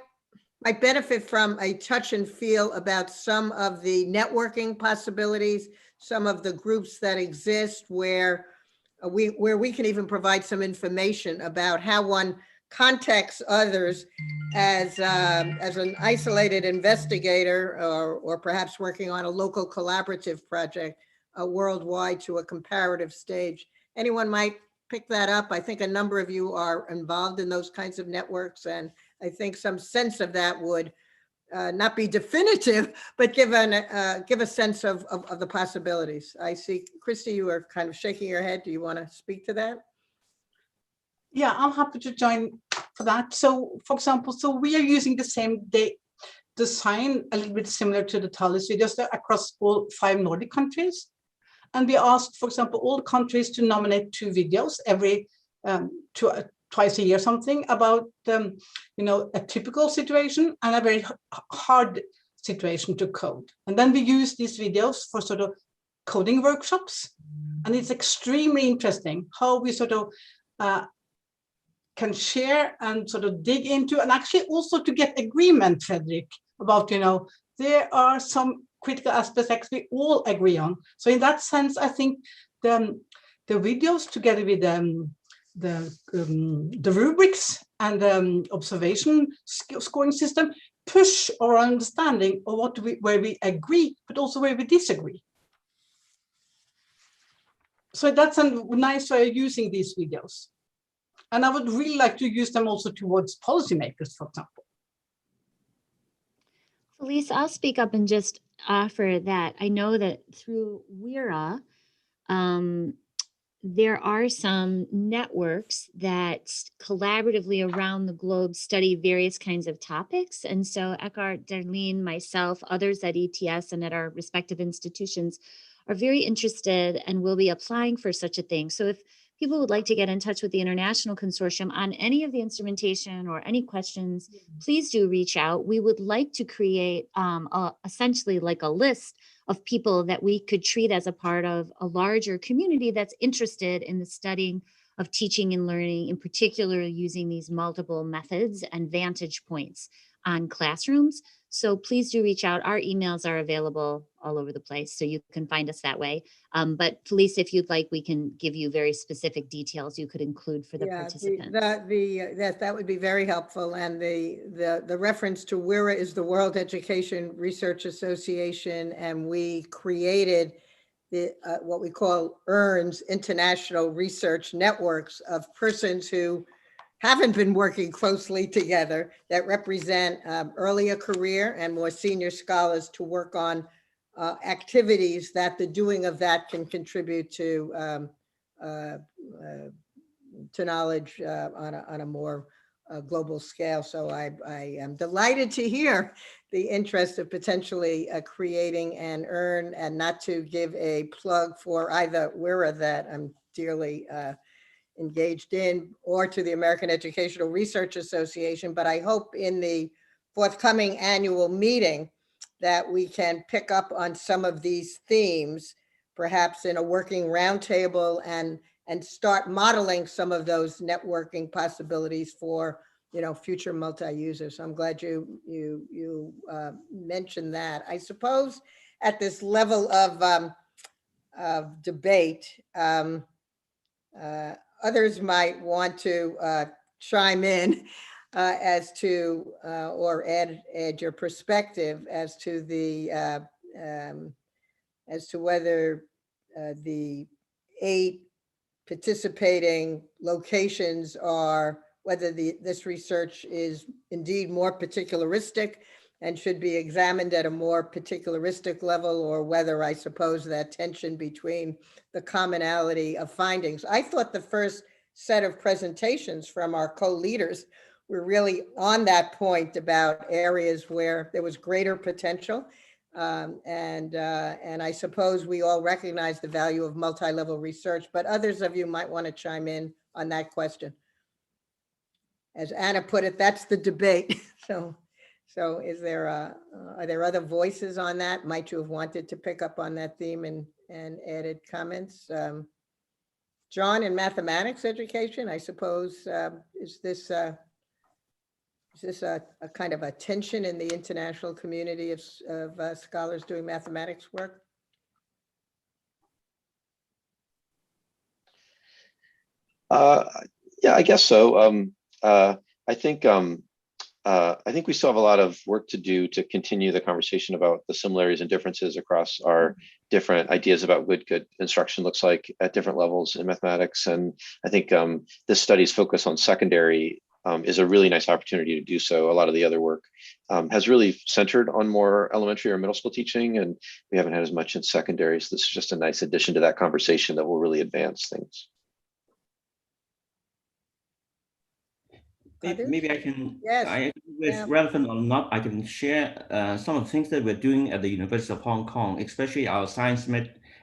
benefit from a touch and feel about some of the networking possibilities, some of the groups that exist where we can even provide some information about how one contacts others as an isolated investigator or perhaps working on a local collaborative project worldwide to a comparative stage. Anyone might pick that up. I think a number of you are involved in those kinds of networks, and I think some sense of that would not be definitive, but give a sense of the possibilities. I see, Christy, you are kind of shaking your head. Do you want to speak to that? Yeah, I'm happy to join for that. So, for example, so we are using the same design, a little bit similar to the Thales videos across all 5 Nordic countries. And we asked, for example, all the countries to nominate 2 videos every twice a year, something about a typical situation and a very hard situation to code. And then we use these videos for sort of coding workshops. And it's extremely interesting how we sort of can share and sort of dig into, and actually also to get agreement, Frederick, about, you know, there are some critical aspects that we all agree on. So in that sense, I think the videos together with the rubrics and the observation scoring system push our understanding of where we agree, but also where we disagree. So that's a nice way of using these videos. And I would really like to use them also towards policymakers, for example. Lisa, I'll speak up and just offer that I know that through WERA, there are some networks that collaboratively around the globe study various kinds of topics. And so Eckhart, Darlene, myself, others at ETS and at our respective institutions are very interested and will be applying for such a thing. So if people would like to get in touch with the International Consortium on any of the instrumentation or any questions, please do reach out. We would like to create essentially like a list of people that we could treat as a part of a larger community that's interested in the studying of teaching and learning, in particular using these multiple methods and vantage points on classrooms. So please do reach out. Our emails are available all over the place, so you can find us that way. But Felice, if you'd like, we can give you very specific details you could include for the participants. That would be very helpful. And the reference to WERA is the World Education Research Association, and we created the what we call ERNs, International Research Networks, of persons who haven't been working closely together that represent earlier career and more senior scholars to work on activities that the doing of that can contribute to knowledge on a more global scale. So I am delighted to hear the interest of potentially creating an ERN, and not to give a plug for either WERA that I'm dearly engaged in, or to the American Educational Research Association, but I hope in the forthcoming annual meeting that we can pick up on some of these themes, perhaps in a working roundtable, and start modeling some of those networking possibilities for, you know, future multi-users. So I'm glad you mentioned that. I suppose at this level of debate, others might want to chime in as to or add your perspective as to the as to whether the 8 participating locations are, whether this research is indeed more particularistic and should be examined at a more particularistic level, or whether, I suppose, that tension between the commonality of findings. I thought the first set of presentations from our co-leaders were really on that point about areas where there was greater potential. And I suppose we all recognize the value of multi-level research, but others of you might want to chime in on that question. As Anna put it, that's the debate. So is there are there other voices on that? Might you have wanted to pick up on that theme and added comments? John, in mathematics education, I suppose, is this a kind of a tension in the international community of scholars doing mathematics work? Yeah, I guess so. I think we still have a lot of work to do to continue the conversation about the similarities and differences across our different ideas about what good instruction looks like at different levels in mathematics. And I think this study's focus on secondary is a really nice opportunity to do so. A lot of the other work has really centered on more elementary or middle school teaching, and we haven't had as much in secondary. So this is just a nice addition to that conversation that will really advance things. Maybe I can, yes. It's relevant or not, I can share some of the things that we're doing at the University of Hong Kong, especially our science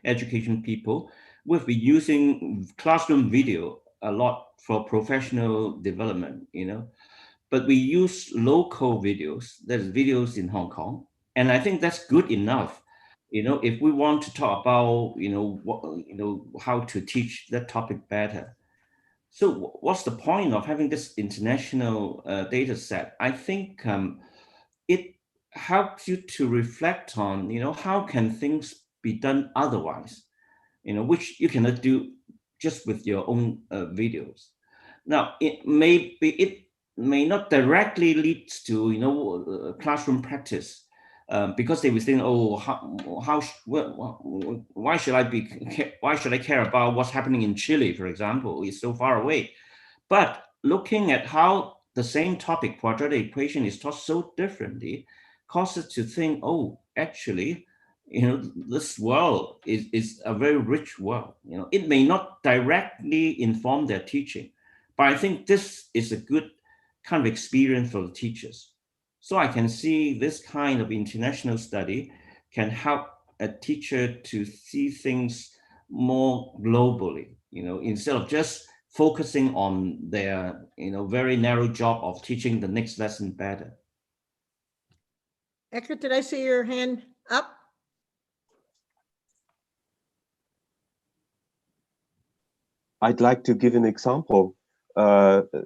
education people. We've been using classroom video a lot for professional development, you know, but we use local videos, there's videos in Hong Kong, And I think that's good enough. If we want to talk about, how to teach that topic better. So what's the point of having this international data set? I think it helps you to reflect on, how can things be done otherwise, which you cannot do just with your own videos. Now, it may not directly lead to, classroom practice, because they will think, oh, why should I care about what's happening in Chile, for example? It's so far away. But looking at how the same topic, quadratic equation, is taught so differently, causes to think, oh, actually, this world is a very rich world. It may not directly inform their teaching, but I think this is a good kind of experience for the teachers. So I can see this kind of international study can help a teacher to see things more globally, instead of just focusing on their, very narrow job of teaching the next lesson better. Eckert, did I see your hand up? I'd like to give an example,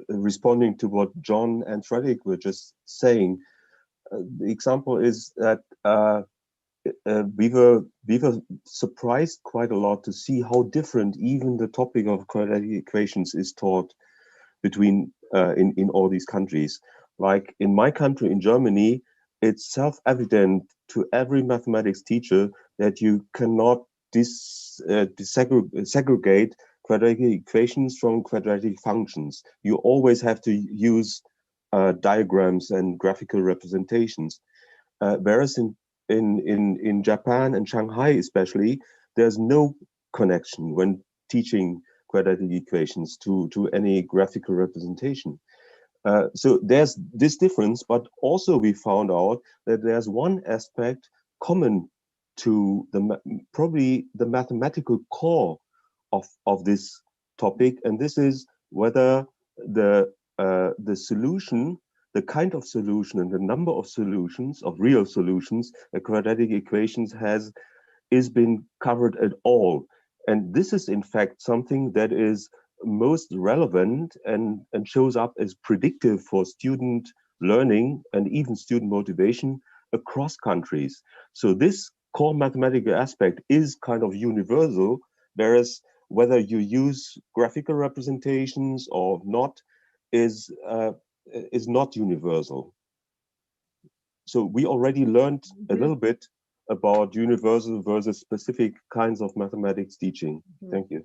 responding to what John and Frederick were just saying. The example is that we were surprised quite a lot to see how different even the topic of quadratic equations is taught between in all these countries. Like in my country, in Germany, it's self-evident to every mathematics teacher that you cannot segregate quadratic equations from quadratic functions. You always have to use diagrams and graphical representations. Whereas in Japan and Shanghai especially, there's no connection when teaching quadratic equations to any graphical representation. So there's this difference, but also we found out that there's one aspect common to probably the mathematical core of this topic, and this is whether the solution, the kind of solution and the number of solutions, of real solutions, a quadratic equations is been covered at all. And this is in fact something that is most relevant and shows up as predictive for student learning and even student motivation across countries. So this core mathematical aspect is kind of universal, whereas whether you use graphical representations or not is not universal. So we already learned a little bit about universal versus specific kinds of mathematics teaching. Thank you.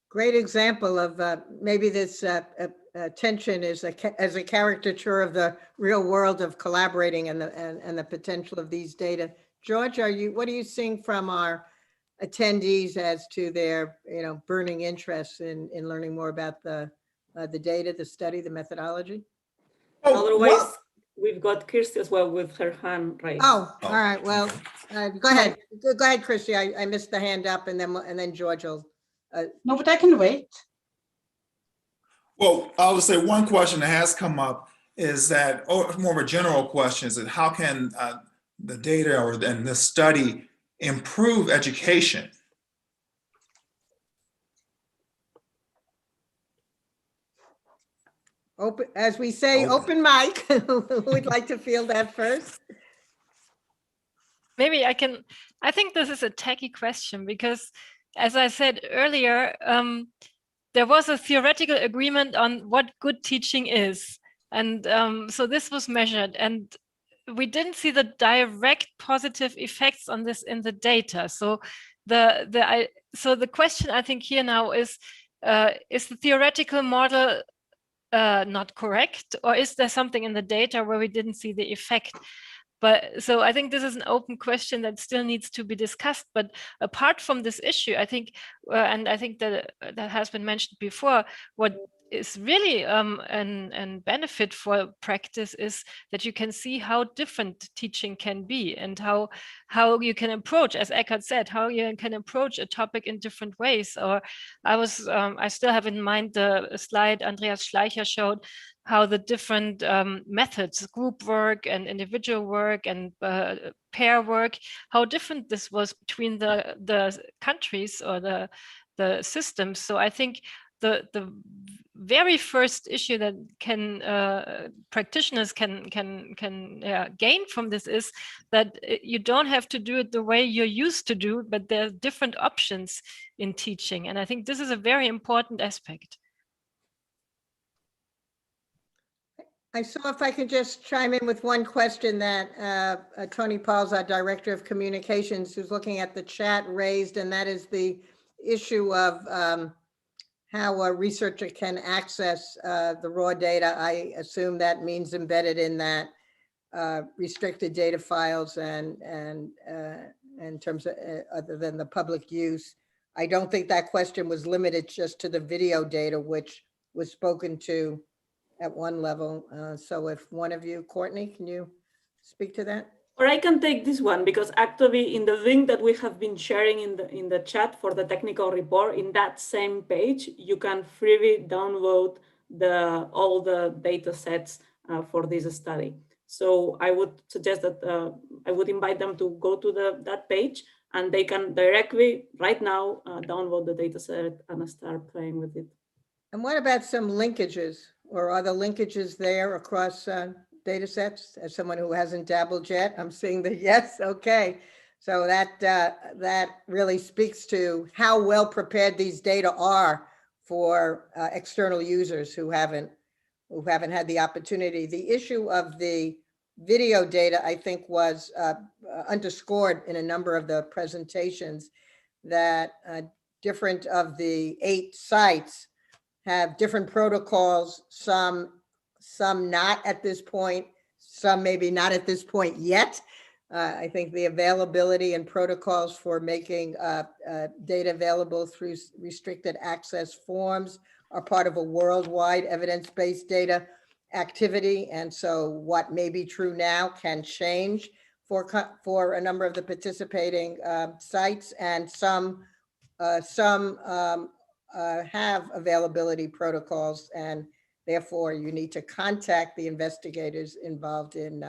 Great example of maybe this tension is as a caricature of the real world of collaborating and the potential of these data. George, what are you seeing from our attendees as to their burning interest in learning more about the data, the study, the methodology? Otherwise, we've got Kirsty as well with her hand raised. Oh, all right. Well, go ahead. Go ahead, Kirsty. I missed the hand up, and then George will. No, but I can wait. Well, I'll just say one question that has come up is that, more of a general question, is that how can the data and the study improve education? Open, as we say, open mic. We'd like to field that first. Maybe I can. I think this is a tacky question because, as I said earlier, there was a theoretical agreement on what good teaching is. And so this was measured, and we didn't see the direct positive effects on this in the data. So the question I think here now is the theoretical model not correct, or is there something in the data where we didn't see the effect? But so I think this is an open question that still needs to be discussed. But apart from this issue, I think, and I think that has been mentioned before, what is really an benefit for practice is that you can see how different teaching can be, and how you can approach, as Eckhart said, how you can approach a topic in different ways. Or I still have in mind the slide Andreas Schleicher showed, how the different methods, group work and individual work and pair work, how different this was between the countries or the systems. So I think the very first issue that practitioners can gain from this is that you don't have to do it the way you're used to do, but there are different options in teaching. And I think this is a very important aspect. I saw if I could just chime in with one question that Tony Pauls, our Director of Communications, who's looking at the chat, raised, and that is the issue of how a researcher can access the raw data. I assume that means embedded in that restricted data files and in terms of other than the public use. I don't think that question was limited just to the video data, which was spoken to at one level. So if one of you, Courtney, can you speak to that? Or I can take this one, because actually in the link that we have been sharing in the chat for the technical report, in that same page, you can freely download all the data sets for this study. So I would suggest that I would invite them to go to that page, and they can directly right now download the data set and start playing with it. And what about some linkages, or are the linkages there across data sets? As someone who hasn't dabbled yet, I'm seeing the yes, okay. So that really speaks to how well prepared these data are for external users who haven't had the opportunity. The issue of the video data, I think, was underscored in a number of the presentations, that different of the 8 sites have different protocols, some not at this point, some maybe not at this point yet. I think the availability and protocols for making data available through restricted access forms are part of a worldwide evidence-based data activity. And so what may be true now can change for a number of the participating sites, and some have availability protocols, and therefore you need to contact the investigators involved in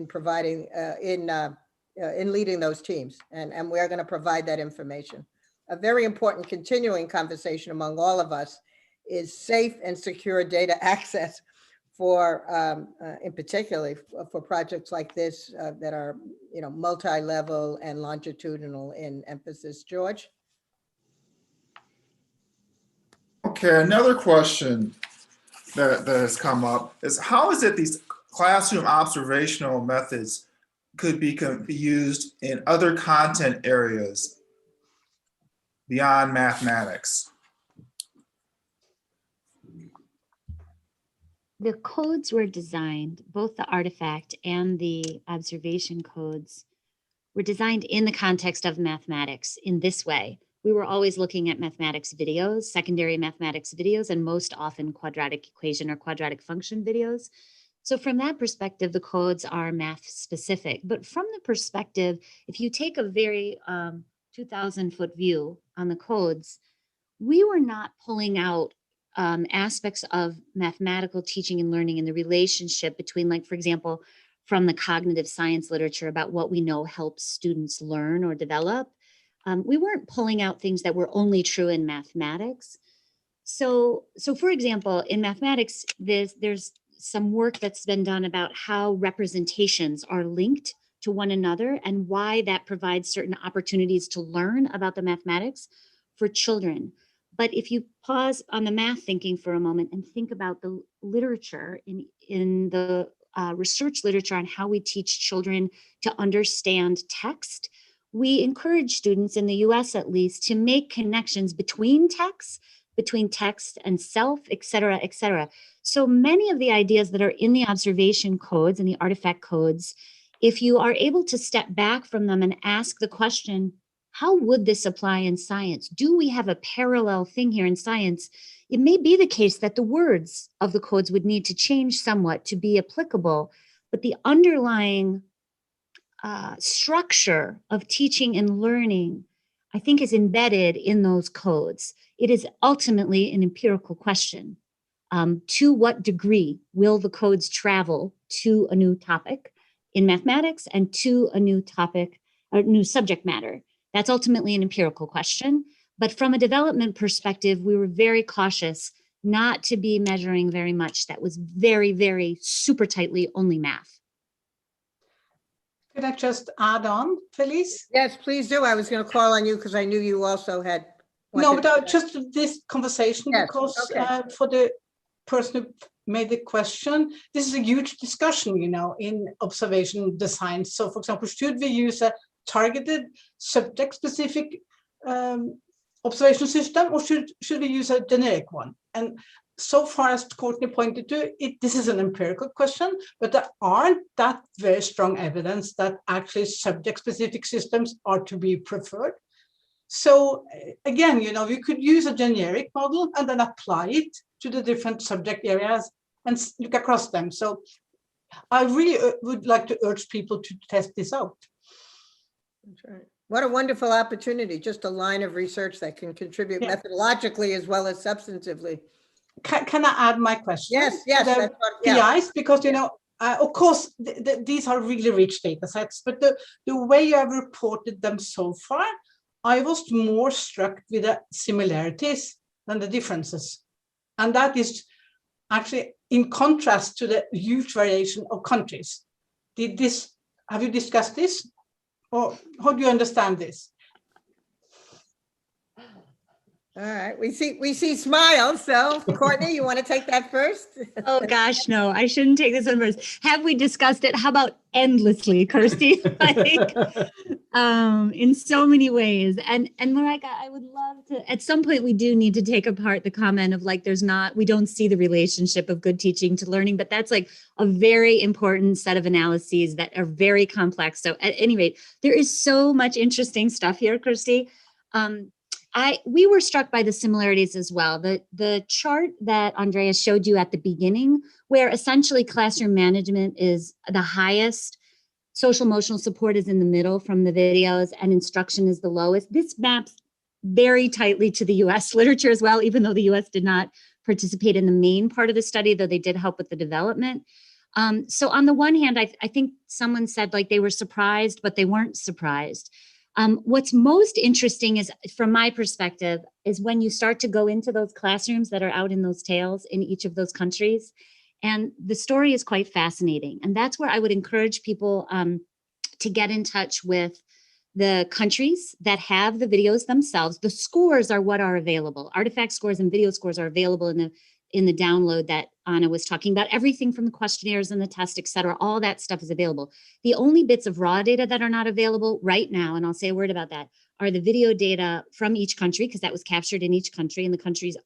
providing in leading those teams, and we're going to provide that information. A very important continuing conversation among all of us is safe and secure data access for in particularly for projects like this that are multi-level and longitudinal in emphasis. George? Okay, another question that has come up is, how is it these classroom observational methods could be used in other content areas beyond mathematics? The codes were designed, both the artifact and the observation codes were designed in the context of mathematics in this way. We were always looking at mathematics videos, secondary mathematics videos, and most often quadratic equation or quadratic function videos. So from that perspective, the codes are math specific. But from the perspective, if you take a very 2,000-foot view on the codes, we were not pulling out aspects of mathematical teaching and learning and the relationship between, like, for example, from the cognitive science literature about what we know helps students learn or develop. We weren't pulling out things that were only true in mathematics. So for example, in mathematics, there's some work that's been done about how representations are linked to one another and why that provides certain opportunities to learn about the mathematics for children. But if you pause on the math thinking for a moment and think about the literature in the research literature on how we teach children to understand text, we encourage students in the US at least to make connections between texts, between text and self, et cetera, et cetera. So many of the ideas that are in the observation codes and the artifact codes, if you are able to step back from them and ask the question, how would this apply in science? Do we have a parallel thing here in science? It may be the case that the words of the codes would need to change somewhat to be applicable, but the underlying structure of teaching and learning, I think, is embedded in those codes. It is ultimately an empirical question. To what degree will the codes travel to a new topic in mathematics and to a new topic, or new subject matter? That's ultimately an empirical question. But from a development perspective, we were very cautious not to be measuring very much that was very, very super tightly only math. Could I just add on, Felice? Yes, please do. I was going to call on you because I knew you also had. No, wanted but to- just this conversation, Yes, because okay. for the person who made the question, this is a huge discussion, you know, in observation design. So, for example, should we use a targeted subject-specific observation system, or should we use a generic one? And so far, as Courtney pointed to, this is an empirical question, but there aren't that very strong evidence that actually subject-specific systems are to be preferred. So again, you know, we could use a generic model and then apply it to the different subject areas and look across them. So I really would like to urge people to test this out. That's right. What a wonderful opportunity, just a line of research that can contribute methodologically as well as substantively. Can I add my question? Yes, yes. The That's what, yeah. PIs, because, you know, of course, these are really rich data sets, but the way you have reported them so far, I was more struck with the similarities than the differences. And that is actually in contrast to the huge variation of countries. Have you discussed this? Or how do you understand this? All right, we see smiles. So Courtney, you want to take that first? Oh gosh, no, I shouldn't take this one first. Have we discussed it? How about endlessly, Kirsty? Like, in so many ways. And Marika, I would love to, at some point we do need to take apart the comment of like, we don't see the relationship of good teaching to learning, but that's like a very important set of analyses that are very complex. So at any rate, there is so much interesting stuff here, Kirsty. We were struck by the similarities as well. The chart that Andreas showed you at the beginning, where essentially classroom management is the highest, social emotional support is in the middle from the videos, and instruction is the lowest. This maps very tightly to the US literature as well, even though the US did not participate in the main part of the study, though they did help with the development. So on the one hand, I think someone said like they were surprised, but they weren't surprised. What's most interesting is, from my perspective, is when you start to go into those classrooms that are out in those tails in each of those countries. And the story is quite fascinating. And that's where I would encourage people to get in touch with the countries that have the videos themselves. The scores are what are available. Artifact scores and video scores are available in the download that Anna was talking about. Everything from the questionnaires and the test, et cetera, all that stuff is available. The only bits of raw data that are not available right now, and I'll say a word about that, are the video data from each country, because that was captured in each country and the countries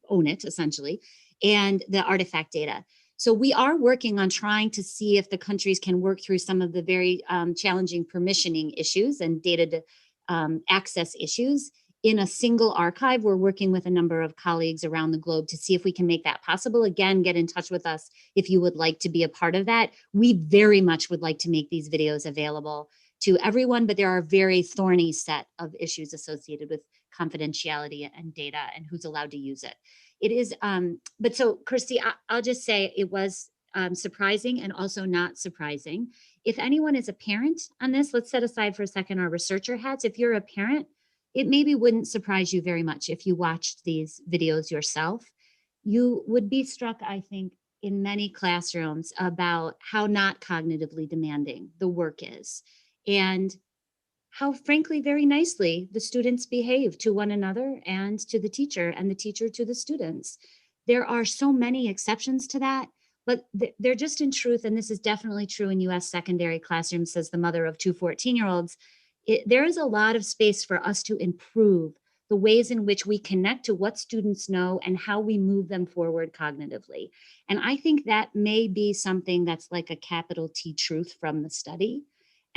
own it essentially, and the artifact data. So we are working on trying to see if the countries can work through some of the very challenging permissioning issues and data access issues in a single archive. We're working with a number of colleagues around the globe to see if we can make that possible. Again, get in touch with us if you would like to be a part of that. We very much would like to make these videos available to everyone, but there are a very thorny set of issues associated with confidentiality and data and who's allowed to use it. It is, but so Kirsty, I'll just say it was surprising and also not surprising. If anyone is a parent on this, let's set aside for a second our researcher hats. If you're a parent, it maybe wouldn't surprise you very much if you watched these videos yourself. You would be struck, I think, in many classrooms about how not cognitively demanding the work is, and how, frankly, very nicely the students behave to one another and to the teacher, and the teacher to the students. There are so many exceptions to that, but they're just in truth, and this is definitely true in US secondary classrooms, says the mother of two 14-year-olds, there is a lot of space for us to improve the ways in which we connect to what students know and how we move them forward cognitively. And I think that may be something that's like a capital T truth from the study.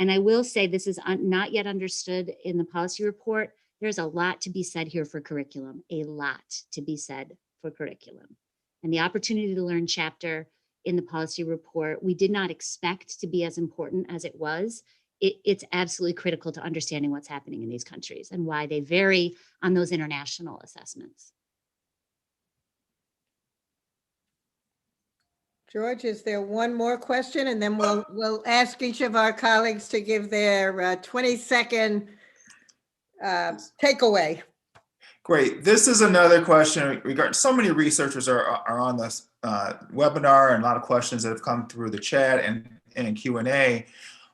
And I will say this is not yet understood in the policy report. There's a lot to be said here for curriculum, a lot to be said for curriculum. And the Opportunity to Learn chapter in the policy report, we did not expect to be as important as it was. It's absolutely critical to understanding what's happening in these countries and why they vary on those international assessments. George, is there one more question? And then we'll ask each of our colleagues to give their 20-second takeaway. Great. This is another question regarding, so many researchers are on this webinar, and a lot of questions that have come through the chat and Q&A.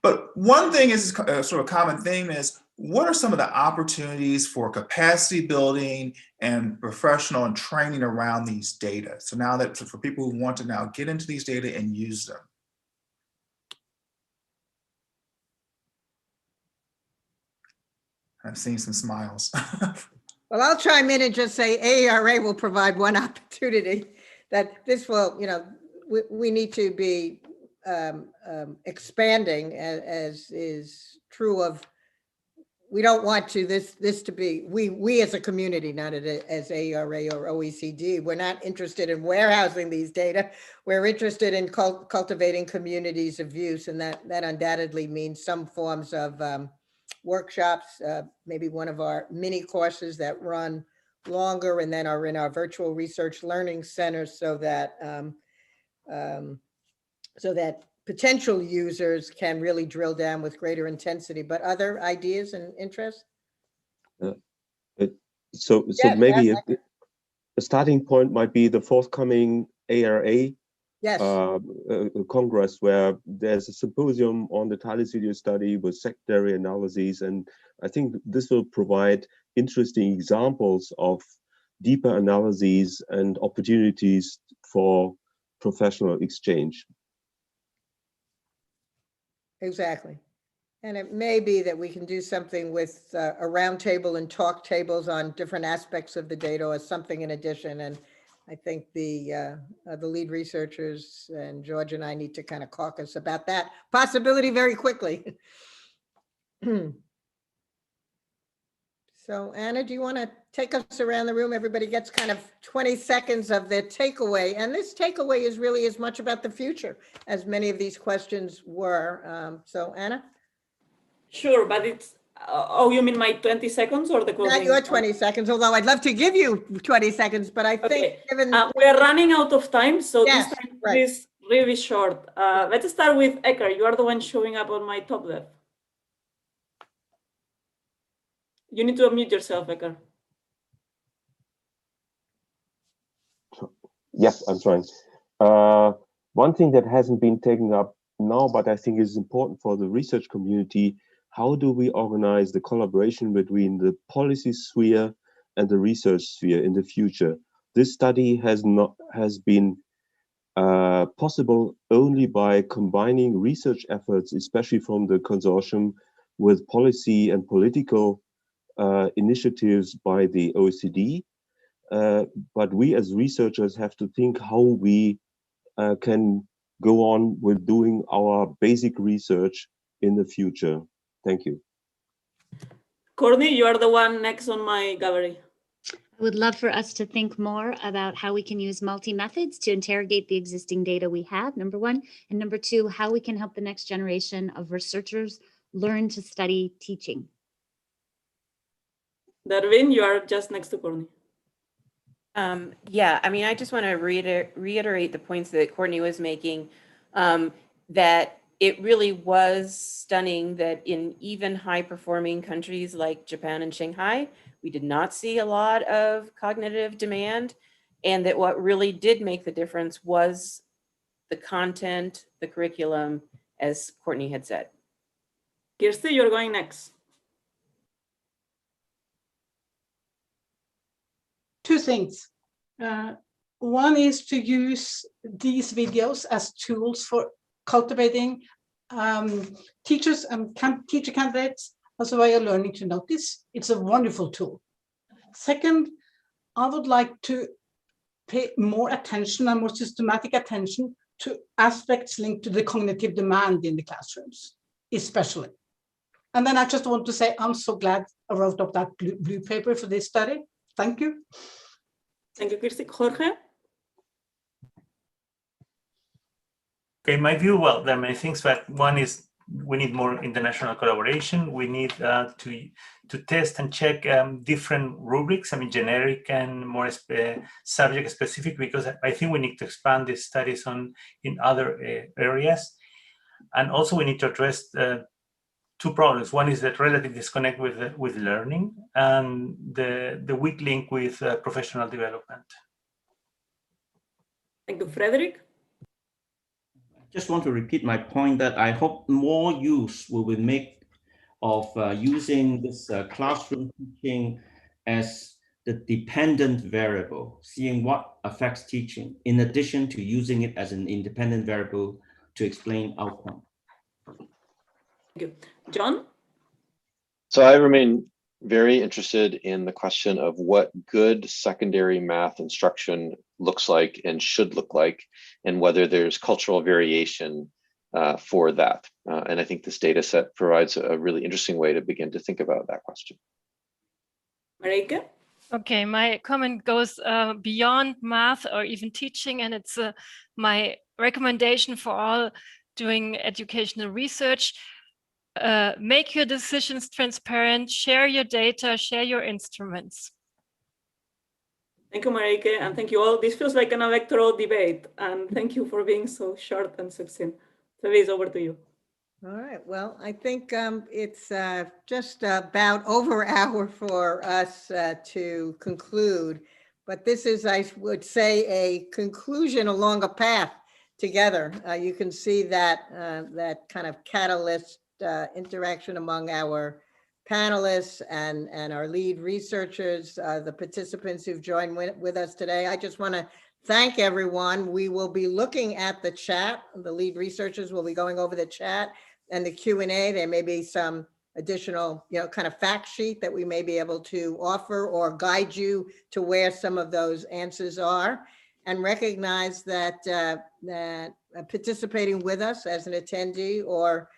But one thing is sort of a common theme is, what are some of the opportunities for capacity building and professional and training around these data? So now that for people who want to now get into these data and use them. I've seen some smiles. Well, I'll chime in and just say AERA will provide one opportunity that this will, we need to be expanding, as is true of, we don't want to this to be, we as a community, not as AERA or OECD, we're not interested in warehousing these data. We're interested in cultivating communities of use, and that undoubtedly means some forms of workshops, maybe one of our mini courses that run longer and then are in our virtual research learning centers, so that potential users can really drill down with greater intensity. But other ideas and interests? So maybe a starting point might be the forthcoming AERA Congress, where there's a symposium on the TALIS video study with secondary analyses. And I think this will provide interesting examples of deeper analyses and opportunities for professional exchange. Exactly. And it may be that we can do something with a roundtable and talk tables on different aspects of the data or something in addition. And I think the lead researchers and George and I need to kind of caucus about that possibility very quickly. So Anna, do you want to take us around the room? Everybody gets kind of 20 seconds of their takeaway. And this takeaway is really as much about the future as many of these questions were. So Anna? Sure, but it's, oh, you mean my 20 seconds or the closing? Not your 20 seconds, although I'd love to give you 20 seconds, but I think given... we're running out of time, so this time is really short. Let's start with Ekar. You are the one showing up on my top left. You need to unmute yourself, Ekar. Yes, I'm trying. One thing that hasn't been taken up now, but I think is important for the research community, how do we organize the collaboration between the policy sphere and the research sphere in the future? This study has been possible only by combining research efforts, especially from the consortium, with policy and political initiatives by the OECD. But we as researchers have to think how we can go on with doing our basic research in the future. Thank you. Courtney, you are the one next on my gallery. I would love for us to think more about how we can use multi-methods to interrogate the existing data we have, number one. And number two, how we can help the next generation of researchers learn to study teaching. Darwin, you are just next to Courtney. Yeah, I mean, I just want to reiterate the points that Courtney was making, that it really was stunning that in even high-performing countries like Japan and Shanghai, we did not see a lot of cognitive demand, and that what really did make the difference was the content, the curriculum, as Courtney had said. Kirsty, you're going next. Two things. One is to use these videos as tools for cultivating teachers and teacher candidates as a way of learning to notice. It's a wonderful tool. Second, I would like to pay more attention and more systematic attention to aspects linked to the cognitive demand in the classrooms. especially. And then I just want to say, I'm so glad I wrote up that blue paper for this study. Thank you. Thank you, Kirsti. Jorge? Okay, my view, well, there are many things, but one is we need more international collaboration. We need to test and check different rubrics, I mean, generic and more subject specific, because I think we need to expand these studies in other areas. And also we need to address two problems. One is that relative disconnect with learning and the weak link with professional development. Thank you, Frederick. Just want to repeat my point that I hope more use will be made of using this classroom teaching as the dependent variable, seeing what affects teaching, in addition to using it as an independent variable to explain outcome. Thank you. John? So I remain very interested in the question of what good secondary math instruction looks like and should look like, and whether there's cultural variation for that. And I think this data set provides a really interesting way to begin to think about that question. Marike? Okay, my comment goes beyond math or even teaching, and it's my recommendation for all doing educational research. Make your decisions transparent, share your data, share your instruments. Thank you, Marike, and thank you all. This feels like an electoral debate, and thank you for being so short and succinct. Feliz, over to you. All right, well, I think it's just about over an hour for us to conclude, but this is, I would say, a conclusion along a path together. You can see that that kind of catalyst interaction among our panelists and our lead researchers, the participants who've joined with us today. I just want to thank everyone. We will be looking at the chat. The lead researchers will be going over the chat and the Q&A. There may be some additional, kind of fact sheet that we may be able to offer or guide you to where some of those answers are, and recognize that that participating with us as an attendee or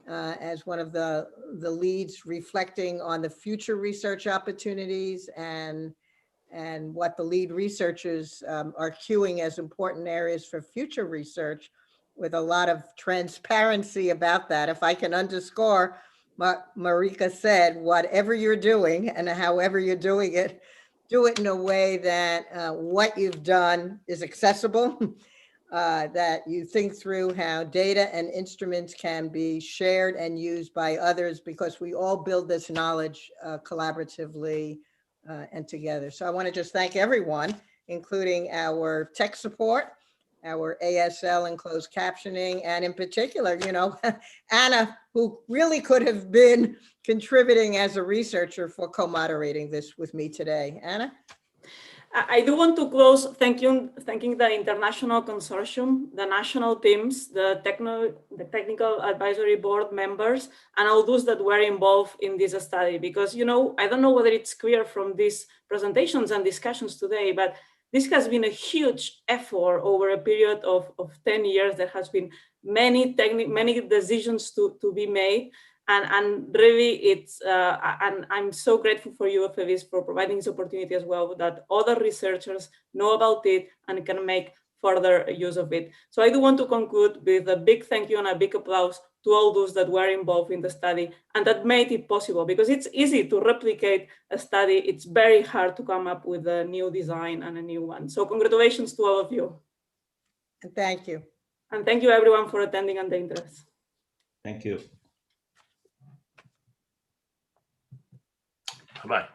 as one of the leads reflecting on the future research opportunities and what the lead researchers are cueing as important areas for future research, with a lot of transparency about that. If I can underscore what Marike said, whatever you're doing and however you're doing it, do it in a way that what you've done is accessible, that you think through how data and instruments can be shared and used by others, because we all build this knowledge collaboratively and together. So I want to just thank everyone, including our tech support, our ASL and closed captioning, and in particular, Anna, who really could have been contributing as a researcher for co-moderating this with me today. Anna? I do want to close thanking the international consortium, the national teams, the technical advisory board members, and all those that were involved in this study. Because, I don't know whether it's clear from these presentations and discussions today, but this has been a huge effort over a period of 10 years. There has been many decisions to be made. And really, it's and I'm so grateful for you, Feliz, for providing this opportunity as well, that other researchers know about it and can make further use of it. So I do want to conclude with a big thank you and a big applause to all those that were involved in the study and that made it possible, because it's easy to replicate a study. It's very hard to come up with a new design and a new one. So congratulations to all of you. And thank you. And thank you everyone for attending and the interest. Thank you. Bye-bye.